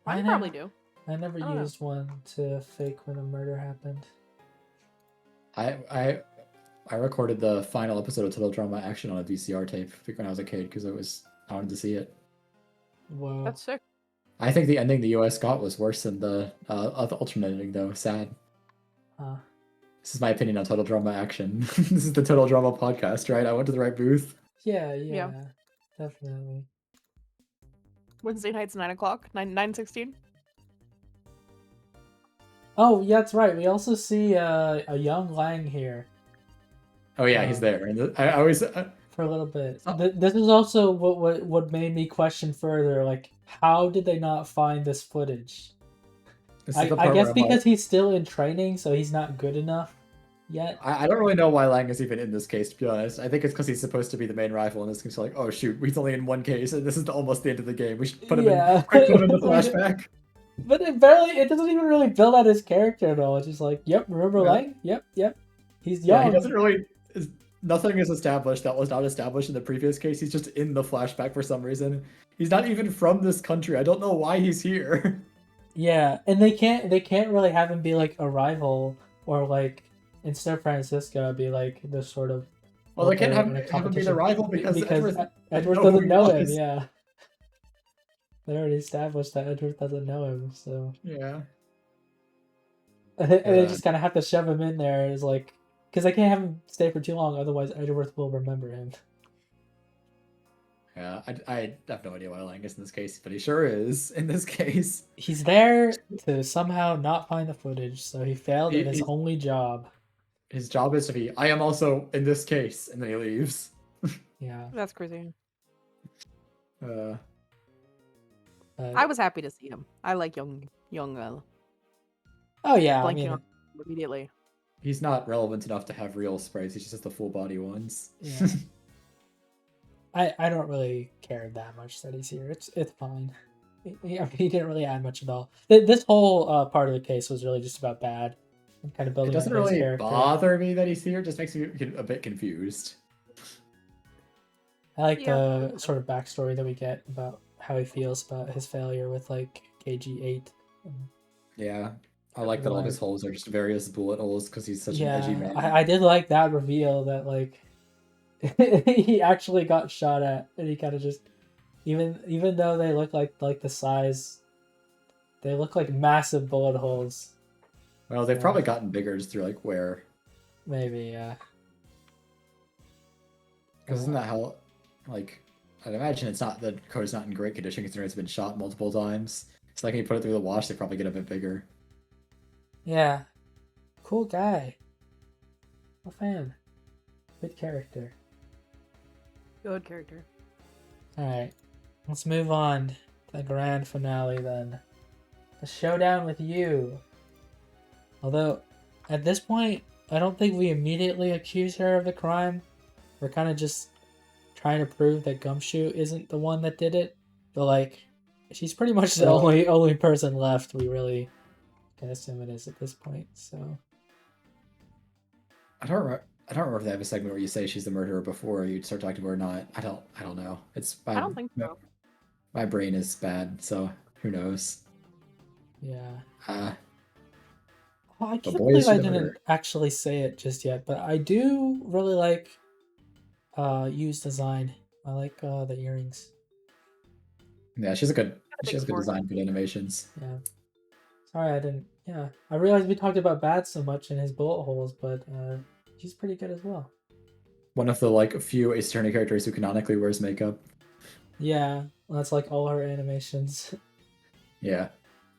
I I probably never- do. I never don't know. used one to fake when a murder happened. I recorded the final episode of Total Drama Action on a VCR tape when I was a kid because I wanted to see it. Whoa. That's sick. I think the ending the US got was worse than the alternate ending though. Sad. Huh. This is my opinion on Total Drama Action. This is the Total Drama podcast, right? I went to the right booth. Yeah, definitely. Wednesday nights, 9 o'clock, 9:16. Oh, yeah, that's right. We also see a young Lang here Oh yeah, he's there. And I always for a little bit. Oh. This is also what made me question further, like, how did they not find this footage? this is the I part guess where I'm like, because he's still in training, so he's not good enough yet. I don't really know why Lang is even in this case, to be honest. I think it's because he's supposed to be the main rival in this case. Like, oh shoot, he's only in one case, and this is almost the end of the game. We should put him Yeah. in. Quick, put him in the flashback. But it doesn't even really build out his character at all. It's just like, yep, remember Yeah. Lang? Yep. He's young. Yeah, he doesn't really. Nothing is established that was not established in the previous case. He's just in the flashback for some reason. He's not even from this country. I don't know why he's here. Yeah, and they can't really have him be like a rival or like instead of Francisco be like the sort of Well, they can't worker in a have him be the competition. rival because Edgeworth Edgeworth know who doesn't he know him. was. Yeah, they already established that Edgeworth doesn't know him, so Yeah. and they just kind of have to shove him in there as like because they can't have him stay for too long, otherwise Edgeworth will remember him. Yeah, I have no idea why Lang is in this case, but he sure is in this case. He's there to somehow not find the footage, so he failed in his He's- only job. His job is to be, I am also in this case, and then he leaves. Yeah. That's crazy. Uh, I was happy to see him. I like young Oh yeah, I blanking mean, on immediately. he's not relevant enough to have real sprays. He just has the full body ones. yeah. I don't really care that much that he's here. It's fine. He didn't really add much at all. This whole part of the case was really just about Bad and kind of It building doesn't up his really character. bother me that he's here. It just makes me a bit confused. I like Yeah. the sort of backstory that we get about how he feels about his failure with like KG8. Yeah, I like that all of his holes are just various bullet holes because he's such an edgy man. I did like that reveal that like he actually got shot at and he kind of just even though they look like the size, they look like massive bullet holes. Well, they've Yeah. probably gotten bigger just through like wear. Maybe, yeah. Because isn't that how, like, I'd imagine it's not, the code's not in great condition considering it's been shot multiple times. So like when you put it through the wash, they probably get a bit bigger. Yeah. Cool guy. A fan. Good character. Good character. Alright. Let's move on to the grand finale then. The showdown with you. Although, at this point, I don't think we immediately accuse her of the crime. We're kind of just trying to prove that Gumshoe isn't the one that did it. But like, she's pretty much the Well- only person left we really can assume it is at this point. So I don't remember if they have a segment where you say she's the murderer before you start talking to her or not. I don't know. I don't think so. My brain is bad, so who knows? yeah. Well, I But can't boy, is believe she I the didn't murderer. actually say it just yet, but I do really like Yu's design. I like the earrings. Yeah, she's a good. I She think has good for design, good animations. Yeah. Sorry, I didn't. Yeah, I realized we talked about Bad so much in his bullet holes, but he's pretty good as well. One of the like few Ace Attorney characters who canonically wears makeup. Yeah, that's like all her animations. Yeah,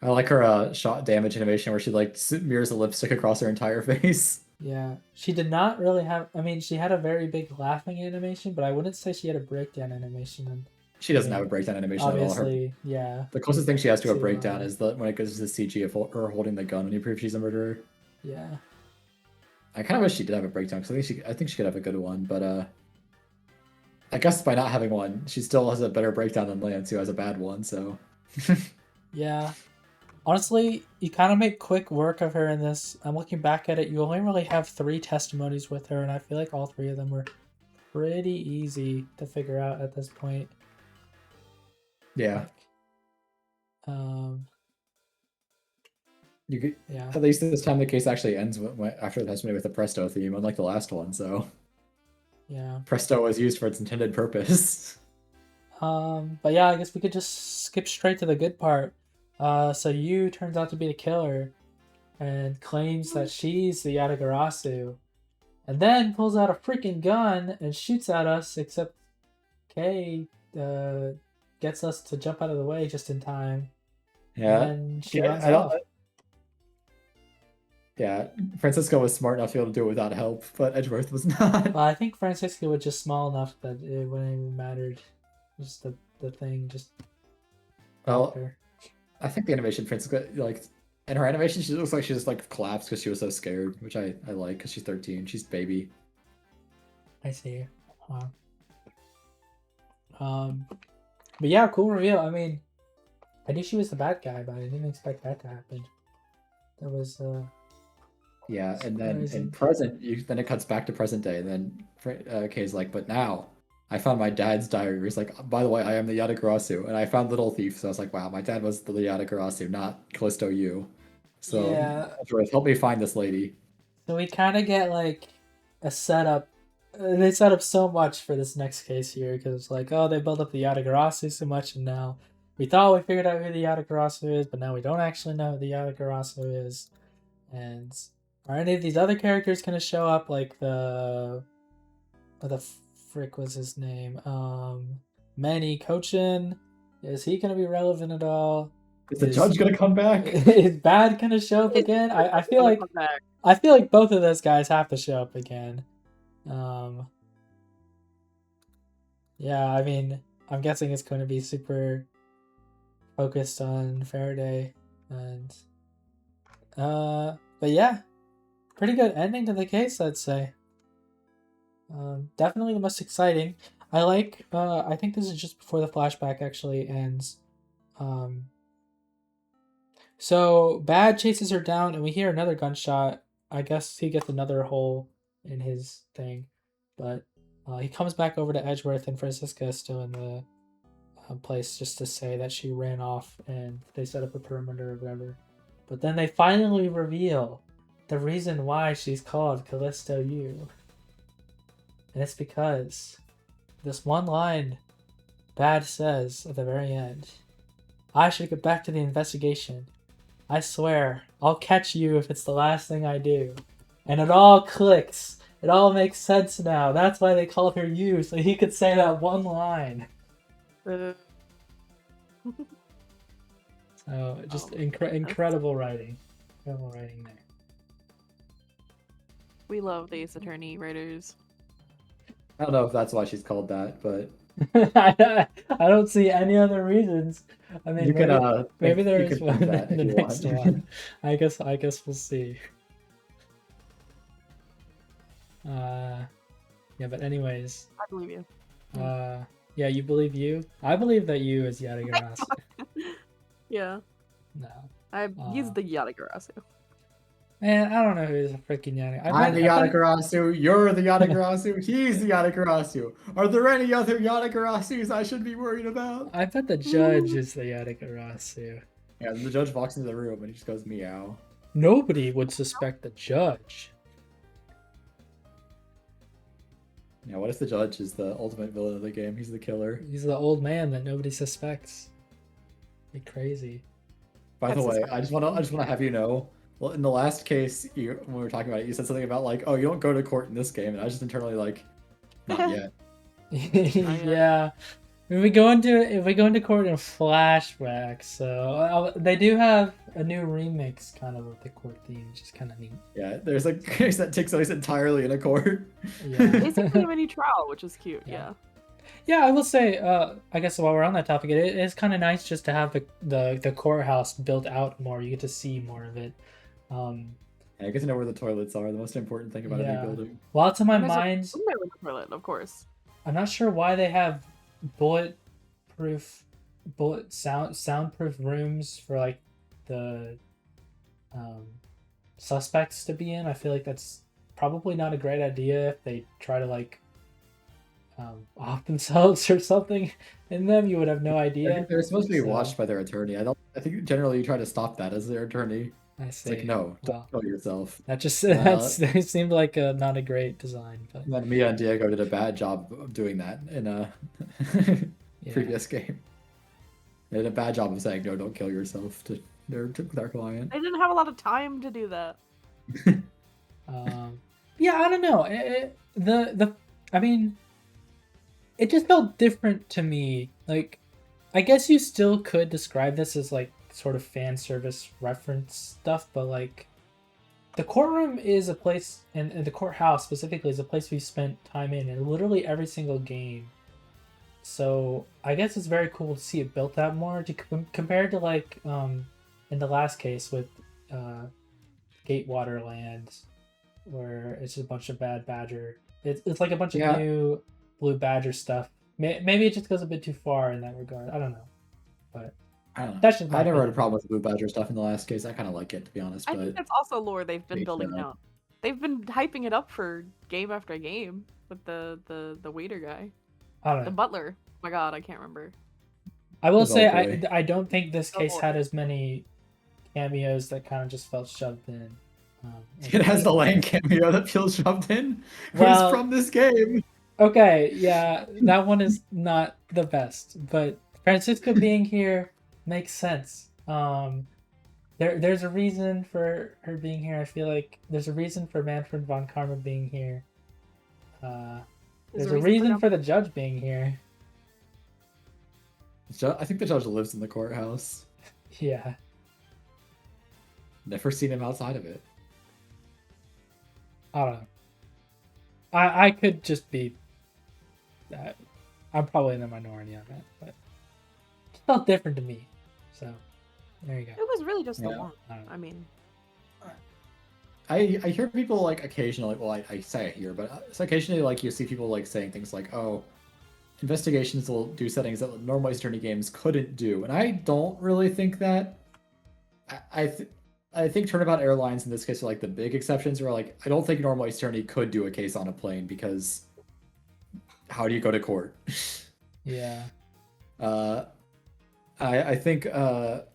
I like her shot damage animation where she like smears a lipstick across her entire face. Yeah, she did not really have. I mean, she had a very big laughing animation, but I wouldn't say she had a breakdown animation. And She I doesn't have a mean, breakdown animation at all. Her obviously, yeah. the closest thing she has to a To breakdown is the when it goes to the CG of her holding the gun when you prove she's a murderer. yeah, I kind of wish she did have a breakdown because I think she could have a good one, but I guess by not having one, she still has a better breakdown than Lance, who has a bad one. So yeah. Honestly, you kind of make quick work of her in this. I'm looking back at it. You only really have 3 testimonies with her, and I feel like all 3 of them were pretty easy to figure out at this point. yeah, Like, um, you could, yeah. at least this time the case actually ends after the testimony with a Presto theme, unlike the last one. So Yeah. Presto was used for its intended purpose. But yeah, I guess we could just skip straight to the good part. So Yu turns out to be the killer and claims that she's the Yatagarasu. And then pulls out a freaking gun and shoots at us, except Kay gets us to jump out of the way just in time. Yeah, And she yeah, runs off. Yeah, Francisco was smart enough to be able to do it without help, but Edgeworth was not. Well, I think Francisco was just small enough that it wouldn't even mattered. Just the thing just Well, her. I think the animation Francisco, like, in her animation, she looks like she just like collapsed because she was so scared, which I like because she's 13, she's baby. I see. But yeah, cool reveal. I mean, I knew she was the bad guy, but I didn't expect that to happen. That was Yeah, and then in surprising. present, then it cuts back to present day, and then Kay's like, but now I found my dad's diary. He's like, by the way, I am the Yatagarasu, and I found Little Thief. So I was like, wow, my dad was the Yatagarasu, not Callisto Yu. So Yeah. Edgeworth, help me find this lady. So we kind of get like a setup. They set up so much for this next case here because it's like, oh, they built up the Yatagarasu so much, and now we thought we figured out who the Yatagarasu is, but now we don't actually know who the Yatagarasu is. And are any of these other characters gonna show up? Like what the frick was his name? Manny Kochin. Is he gonna be relevant at all? Is the judge gonna come back? Is Bad gonna show up again? I feel like both of those guys have to show up again. Yeah, I mean, I'm guessing it's going to be super focused on Faraday, and but yeah, pretty good ending to the case, I'd say. Definitely the most exciting. I like. I think this is just before the flashback actually ends. So Bad chases her down, and we hear another gunshot. I guess he gets another hole in his thing, but he comes back over to Edgeworth, and Francisca is still in the place just to say that she ran off and they set up a perimeter or whatever. But then they finally reveal the reason why she's called Callisto Yu. And it's because this one line Bad says at the very end. I should get back to the investigation. I swear, I'll catch you if it's the last thing I do. And it all clicks. It all makes sense now. That's why they called her Yu, so he could say that one line. So, just incredible writing. Incredible writing there. We love the Ace Attorney writers. I don't know if that's why she's called that, but I don't see any other reasons. I mean, you can maybe there you is can one think that in the if you next want. one. I guess we'll see. Yeah, but anyways. I believe you. Yeah, you believe you? I believe that you is Yatagarasu. Yeah. No. He's the Yatagarasu. Man, I don't know who's a freaking Yatagarasu. I'm the Yatagarasu, you're the Yatagarasu, he's the Yatagarasu. Are there any other Yatagarasus I should be worried about? I bet the judge is the Yatagarasu. Yeah, the judge walks into the room and he just goes meow. nobody would suspect the judge. Yeah, what if the judge is the ultimate villain of the game? He's the killer. He's the old man that nobody suspects. Be crazy. By the That's way, just- I just wanna have you know. Well, in the last case, when we were talking about it, you said something about like, oh, you don't go to court in this game, and I was just internally like, not yet. Yeah. If we go into court in flashbacks, so they do have a new remix kind of with the court theme, which is kind of neat. Yeah, there's a case that takes place entirely in a court. Yeah. Basically a mini trial, which is cute. Yeah. Yeah. Yeah, I will say, I guess while we're on that topic, it is kind of nice just to have the courthouse built out more. You get to see more of it. I get to know where the toilets are. The most important thing about a Yeah. new building. Lots of my And there's a mind. window in the toilet, of course. I'm not sure why they have soundproof rooms for like the suspects to be in. I feel like that's probably not a great idea if they try to like off themselves or something in them. You would have no idea. They're supposed to be So- watched by their attorney. I think generally you try to stop that as their attorney. I It's see. like, no, Well, don't kill yourself. that just that seemed like not a great design, but And then Mia and Diego did a bad job of doing that in a yeah. previous game. They did a bad job of saying, no, don't kill yourself to their client. They didn't have a lot of time to do that. Yeah, I don't know. I mean, it just felt different to me. Like, I guess you still could describe this as like sort of fan service reference stuff, but like, the courtroom is a place, and the courthouse specifically is a place we've spent time in literally every single game. So I guess it's very cool to see it built out more compared to like in the last case with Gatewater Land, where it's just a bunch of bad badger. It's like a bunch of Yeah. new blue badger stuff. Maybe it just goes a bit too far in that regard. I don't know, but I don't know. that's just my I never had a opinion. problem with the Blue Badger stuff in the last case. I kind of like it, to be honest. I But think that's also lore they've been They building should. out. They've been hyping it up for game after game with the waiter guy, I don't the know. butler. Oh my god, I can't remember. I will The say Valkyrie. I don't think this Oh, case boy. had as many cameos that kind of just felt shoved in. it has the Lang cameo that feels shoved in. Well- Who's from this game? Okay, yeah, that one is not the best, but Francisco being here makes sense. There's a reason for her being here. I feel like there's a reason for Manfred von Karma being here. There's a reason for the judge being here. I think the judge lives in the courthouse. Yeah, Never seen him outside of it. I don't know. I could just be. I'm probably in the minority on that, but it felt different to me. So there you go. It was really just the Yeah. one. I don't know. I mean, I hear people like occasionally. Well, I say it here, but it's occasionally like you see people like saying things like, "Oh, investigations will do settings that normal attorney games couldn't do," and I don't really think that. I think Turnabout Airlines in this case are like the big exceptions. Where like I don't think normal attorney could do a case on a plane because how do you go to court? Yeah. I think the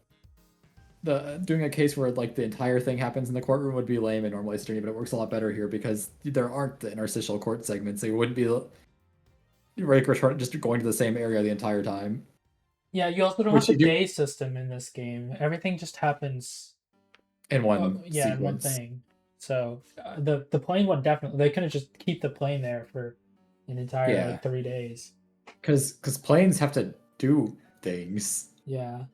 doing a case where like the entire thing happens in the courtroom would be lame in normal attorney, but it works a lot better here because there aren't the interstitial court segments. So you wouldn't be just going to the same area the entire time. Yeah, you also don't Which have the you do- day system in this game. Everything just happens In one in one sequence. thing. So the plane one definitely they couldn't just keep the plane there for an entire Yeah. like 3 days. Because planes have to do things. Yeah.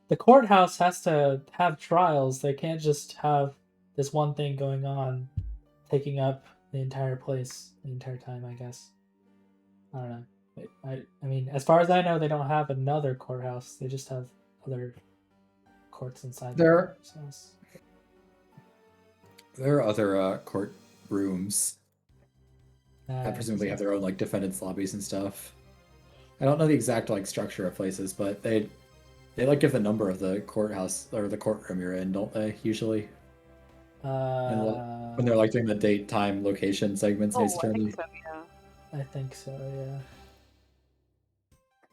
The courthouse has to have trials. They can't just have this one thing going on taking up the entire place the entire time, I guess. I don't know. I mean, as far as I know, they don't have another courthouse. They just have other courts inside the There- courthouse. There are other court rooms Ah, that presumably have their own like defendants lobbies and stuff. I don't know the exact like structure of places, but they like give the number of the courthouse or the courtroom you're in, don't they? Usually when they're like doing the date, time, location segments. oh, Ace I Attorney. think so. Yeah. I think so,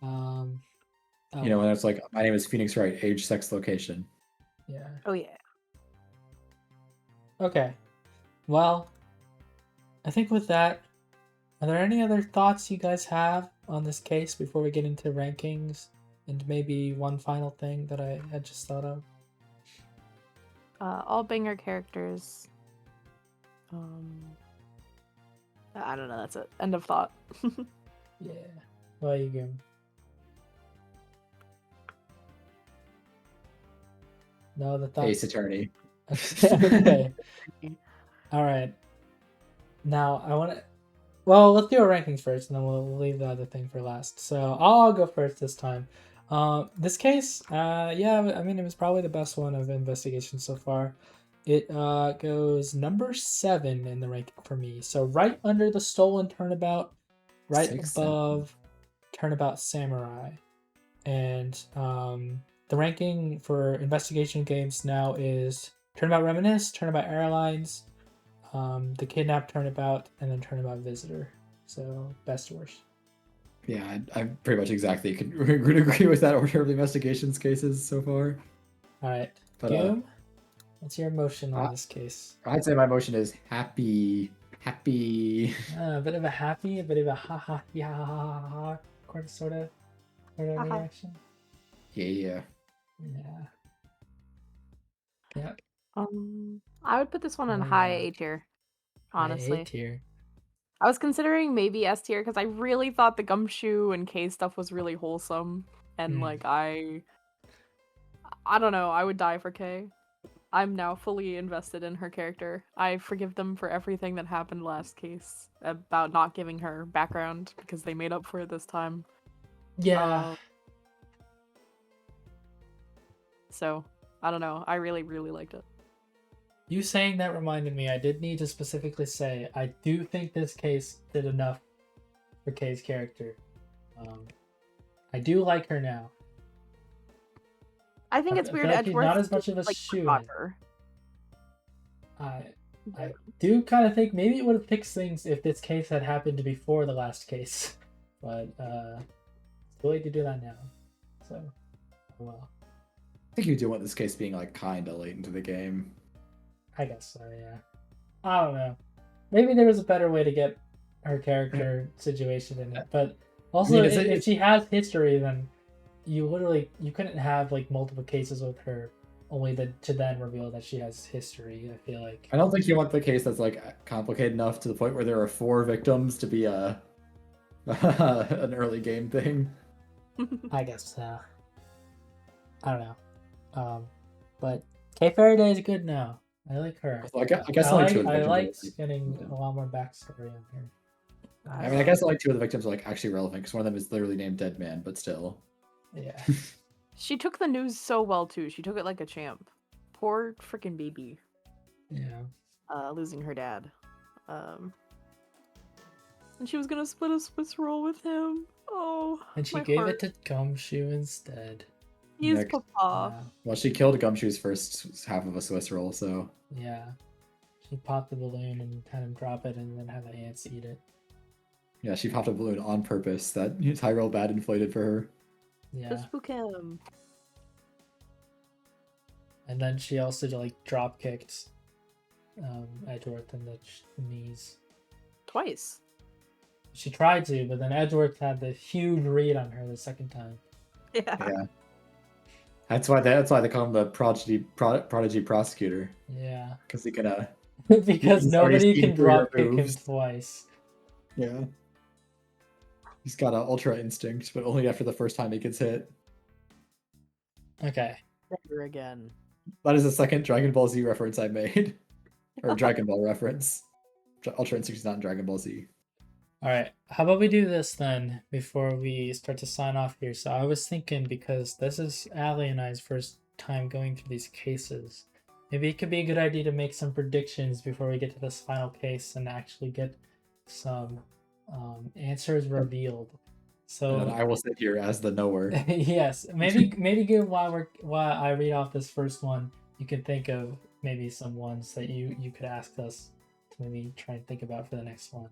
yeah. You know, when it's like my name is Phoenix Wright, age, sex, location. yeah. Oh yeah. Okay. Well, I think with that, are there any other thoughts you guys have on this case before we get into rankings? And maybe one final thing that I had just thought of? All banger characters. I don't know. That's it. End of thought. Yeah. Well, you go. No, the thoughts. Ace Attorney. Okay. All right. Now I want to. Well, let's do our rankings first, and then we'll leave the other thing for last. So I'll go first this time. This case, yeah, I mean, it was probably the best one of investigation so far. It goes number 7 in the ranking for me. So right under the stolen turnabout, right 6, above Turnabout Samurai. And the ranking for investigation games now is Turnabout Reminiscence, Turnabout Airlines, the Kidnap Turnabout, and then Turnabout Visitor. So best to worst. Yeah, I pretty much exactly could agree with that order of the investigations cases so far. All right, But Goomb, what's your emotion on this case? I'd say my motion is happy. A bit of a happy, a bit of a ha ha ha ha ha ha, sort of reaction. Yeah. Yeah. Yeah. I would put this one in Oh, high yeah. A tier. Honestly, A tier. I was considering maybe S tier because I really thought the gumshoe and K stuff was really wholesome, and like I don't know, I would die for K. I'm now fully invested in her character. I forgive them for everything that happened last case about not giving her background because they made up for it this time. Yeah. So, I don't know. I really, really liked it. You saying that reminded me, I did need to specifically say, I do think this case did enough for Kay's character. I do like her now. I think it's weird Edgeworth not as much of a like, shoe. I do kind of think maybe it would have fixed things if this case had happened before the last case. But it's too late to do that now. So, oh well. I think you do want this case being like kind of late into the game. I guess so, yeah. I don't know. Maybe there was a better way to get her character situation in it, but also if she has history, then you couldn't have like multiple cases with her only to then reveal that she has history. I feel like I don't think you want the case that's like complicated enough to the point where there are 4 victims to be a an early game thing. I guess so. I don't know. But Kay Faraday is good now. I like her. So I guess I like getting a lot more backstory on her. I mean, I guess like 2 of the victims are like actually relevant because one of them is literally named Dead Man, but still. Yeah. She took the news so well too. She took it like a champ. Poor freaking baby. Yeah. Losing her dad. And she was gonna split a Swiss roll with him. Oh. And she gave it to Gumshoe instead. He's Papa. Yeah. Well, she killed Gumshoe's first half of a Swiss roll, so. Yeah. She popped the balloon and had him drop it and then have the ants eat it. Yeah, she popped a balloon on purpose that Tyrell Bad inflated for her. Yeah. To spook him. And then she also like drop kicked Edgeworth in the knees. Twice. She tried to, but then Edgeworth had the huge read on her the second time. Yeah. That's why they call him the prodigy prosecutor. Yeah. Because he can because nobody can drop kick him twice. Yeah. He's got an ultra instinct, but only after the first time he gets hit. Okay. Never again. That is the second Dragon Ball Z reference I made. Or Dragon Ball reference. Ultra instinct is not in Dragon Ball Z. Alright, how about we do this then before we start to sign off here? So I was thinking, because this is Allie and I's first time going through these cases, maybe it could be a good idea to make some predictions before we get to this final case and actually get some answers revealed. So and I will sit here as the knower. yes, maybe good while I read off this first one, you can think of maybe some ones that you could ask us to maybe try and think about for the next one.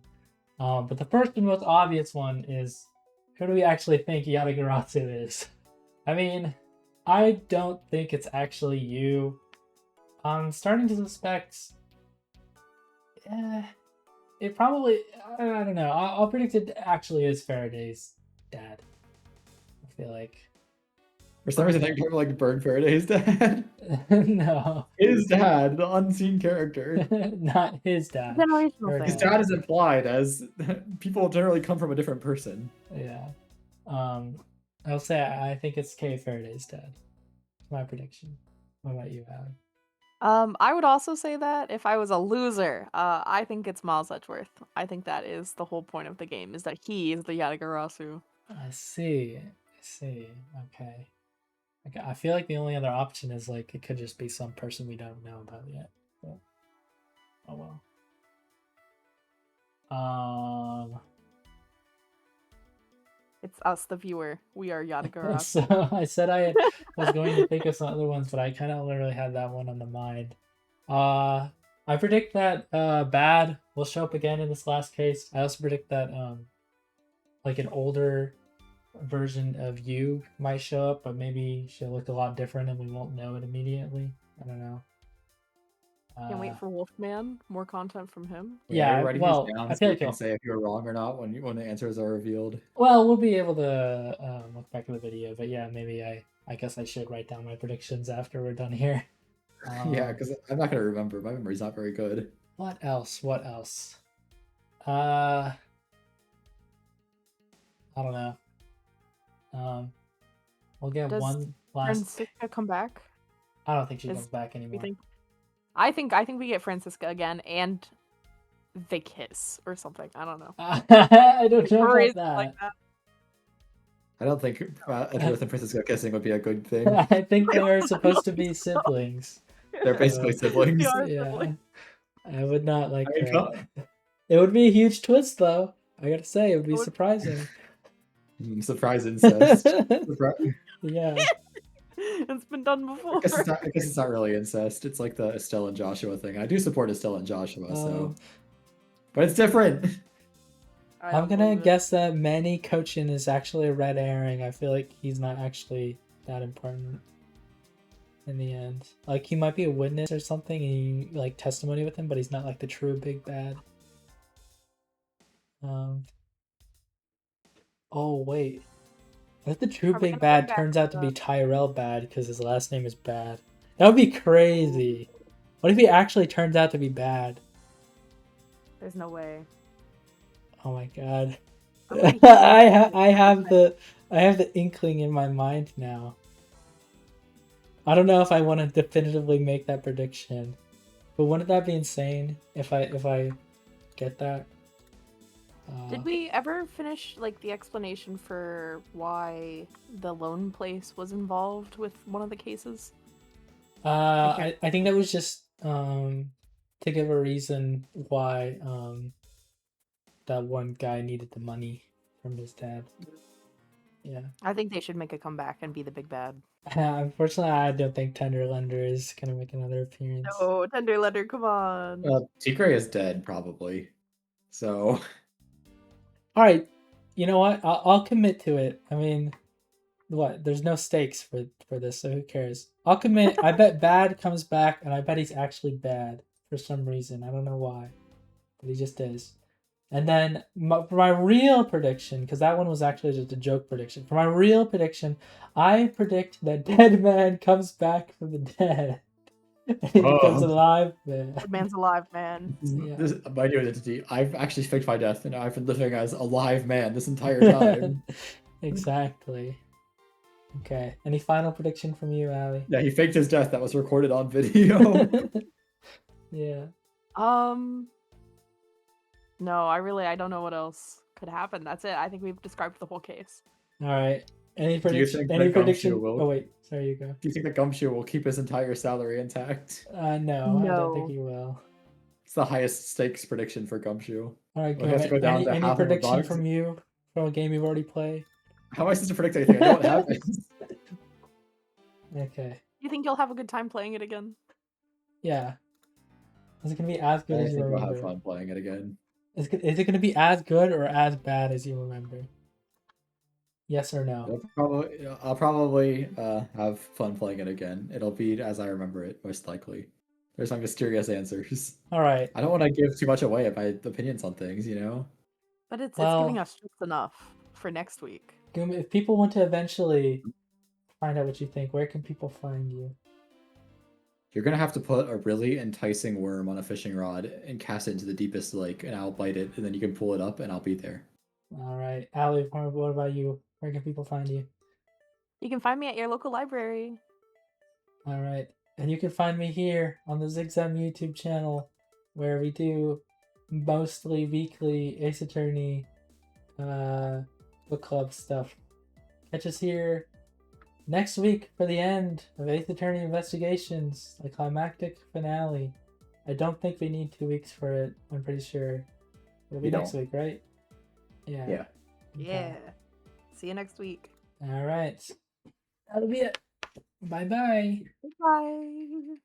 But the first and most obvious one is, who do we actually think Yatagarasu is? I mean, I don't think it's actually you. I'm starting to suspect it probably. I don't know. I'll predict it actually is Faraday's dad. I feel like. For some reason, I think people like Burn Faraday's dad. No, His dad, the unseen character. not his dad. Generational Her thing. His dad is implied as people generally come from a different person. Yeah. I'll say I think it's Kay Faraday's dad. My prediction. What about you, Allie? I would also say that if I was a loser, I think it's Miles Edgeworth. I think that is the whole point of the game, is that he is the Yatagarasu. I see. Okay. I feel like the only other option is like it could just be some person we don't know about yet. But, oh well. It's us, the viewer. We are Yatagarasu. So I said I was going to think of some other ones, but I kind of literally had that one on the mind. I predict that Bad will show up again in this last case. I also predict that like an older version of you might show up, but maybe she'll look a lot different and we won't know it immediately. I don't know. Can't wait for Wolfman. More content from him. Yeah, writing well, these down I so feel you like can say if you're wrong or not when the answers are revealed. well, we'll be able to look back at the video, but yeah, maybe I guess I should write down my predictions after we're done here. Yeah, because I'm not gonna remember. My memory's not very good. What else? I don't know. We'll get Does one last. Francisca come back? I don't think she Is- comes back anymore. I think we get Francisca again, and they kiss or something. I don't know. I don't know Or about is it that. like that? I don't think Edgeworth and Francisco kissing would be a good thing. I think they are supposed to be siblings. They're basically siblings. They are Yeah, siblings. I would not like I mean, that. It would be a huge twist, though. I gotta say, it would be It would- surprising. Surprise incest. Surprise. Yeah. It's been done before. I guess it's not really incest. It's like the Estelle and Joshua thing. I do support Estelle and Joshua, so. But it's different. I'm gonna guess that Manny Cochin is actually a red herring. I feel like he's not actually that important in the end. Like he might be a witness or something, and you like testimony with him, but he's not like the true big bad. Oh wait, what if the true Are we big gonna bad go back turns to out to be the- Tyrell Bad because his last name is Bad? That would be crazy. What if he actually turns out to be bad? There's no way. Oh my god. I'm gonna be- I have the inkling in my mind now. I don't know if I want to definitively make that prediction, but wouldn't that be insane if I get that? Did we ever finish like the explanation for why the lone place was involved with one of the cases? I think that was just to give a reason why that one guy needed the money from his dad. Yeah. I think they should make a comeback and be the big bad. Unfortunately, I don't think Tenderlander is gonna make another appearance. No, Tender Letter, come on. Tigray is dead, probably. So. All right, you know what? I'll commit to it. I mean, what? There's no stakes for this, so who cares? I'll commit. I bet Bad comes back, and I bet he's actually bad for some reason. I don't know why, but he just is. And then for my real prediction, because that one was actually just a joke prediction. For my real prediction, I predict that Dead Man comes back from the dead. And he becomes alive, man. The man's alive, man. Yeah. This is my new identity. I've actually faked my death, and I've been living as a live man this entire time. Exactly. Okay. Any final prediction from you, Allie? Yeah, he faked his death. That was recorded on video. Yeah. No, I don't know what else could happen. That's it. I think we've described the whole case. All right. Any you prediction? think Any that prediction? Gumshoe will- Oh wait, sorry, you go. Do you think that Gumshoe will keep his entire salary intact? No, I don't think No. he will. It's the highest stakes prediction for Gumshoe. All right, Well, he has to go down to any half of a prediction box. from you from a game you've already played? How am I supposed to predict anything? I know what happens. Okay. You think you'll have a good time playing it again? Yeah. Is it gonna be as good I as you think we'll have remember? fun playing it again. Is it gonna be as good or as bad as you remember? Yes or no? I'll probably have fun playing it again. It'll be as I remember it, most likely. There's my mysterious answers. All right. I don't want to give too much away of my opinions on things, you know? But it's giving Well, us just enough for next week. Goomb, if people want to eventually find out what you think, where can people find you? You're gonna have to put a really enticing worm on a fishing rod and cast it into the deepest lake, and I'll bite it, and then you can pull it up, and I'll be there. All right. Allie, what about you? Where can people find you? You can find me at your local library. All right. And you can find me here on the Zigzam YouTube channel where we do mostly weekly Ace Attorney book club stuff. Catch us here next week for the end of Ace Attorney Investigations, the climactic finale. I don't think we need 2 weeks for it. I'm pretty sure it'll be We next don't. week, right? Yeah. Yeah. Yeah. See you next week. All right. That'll be it. Bye bye. Bye.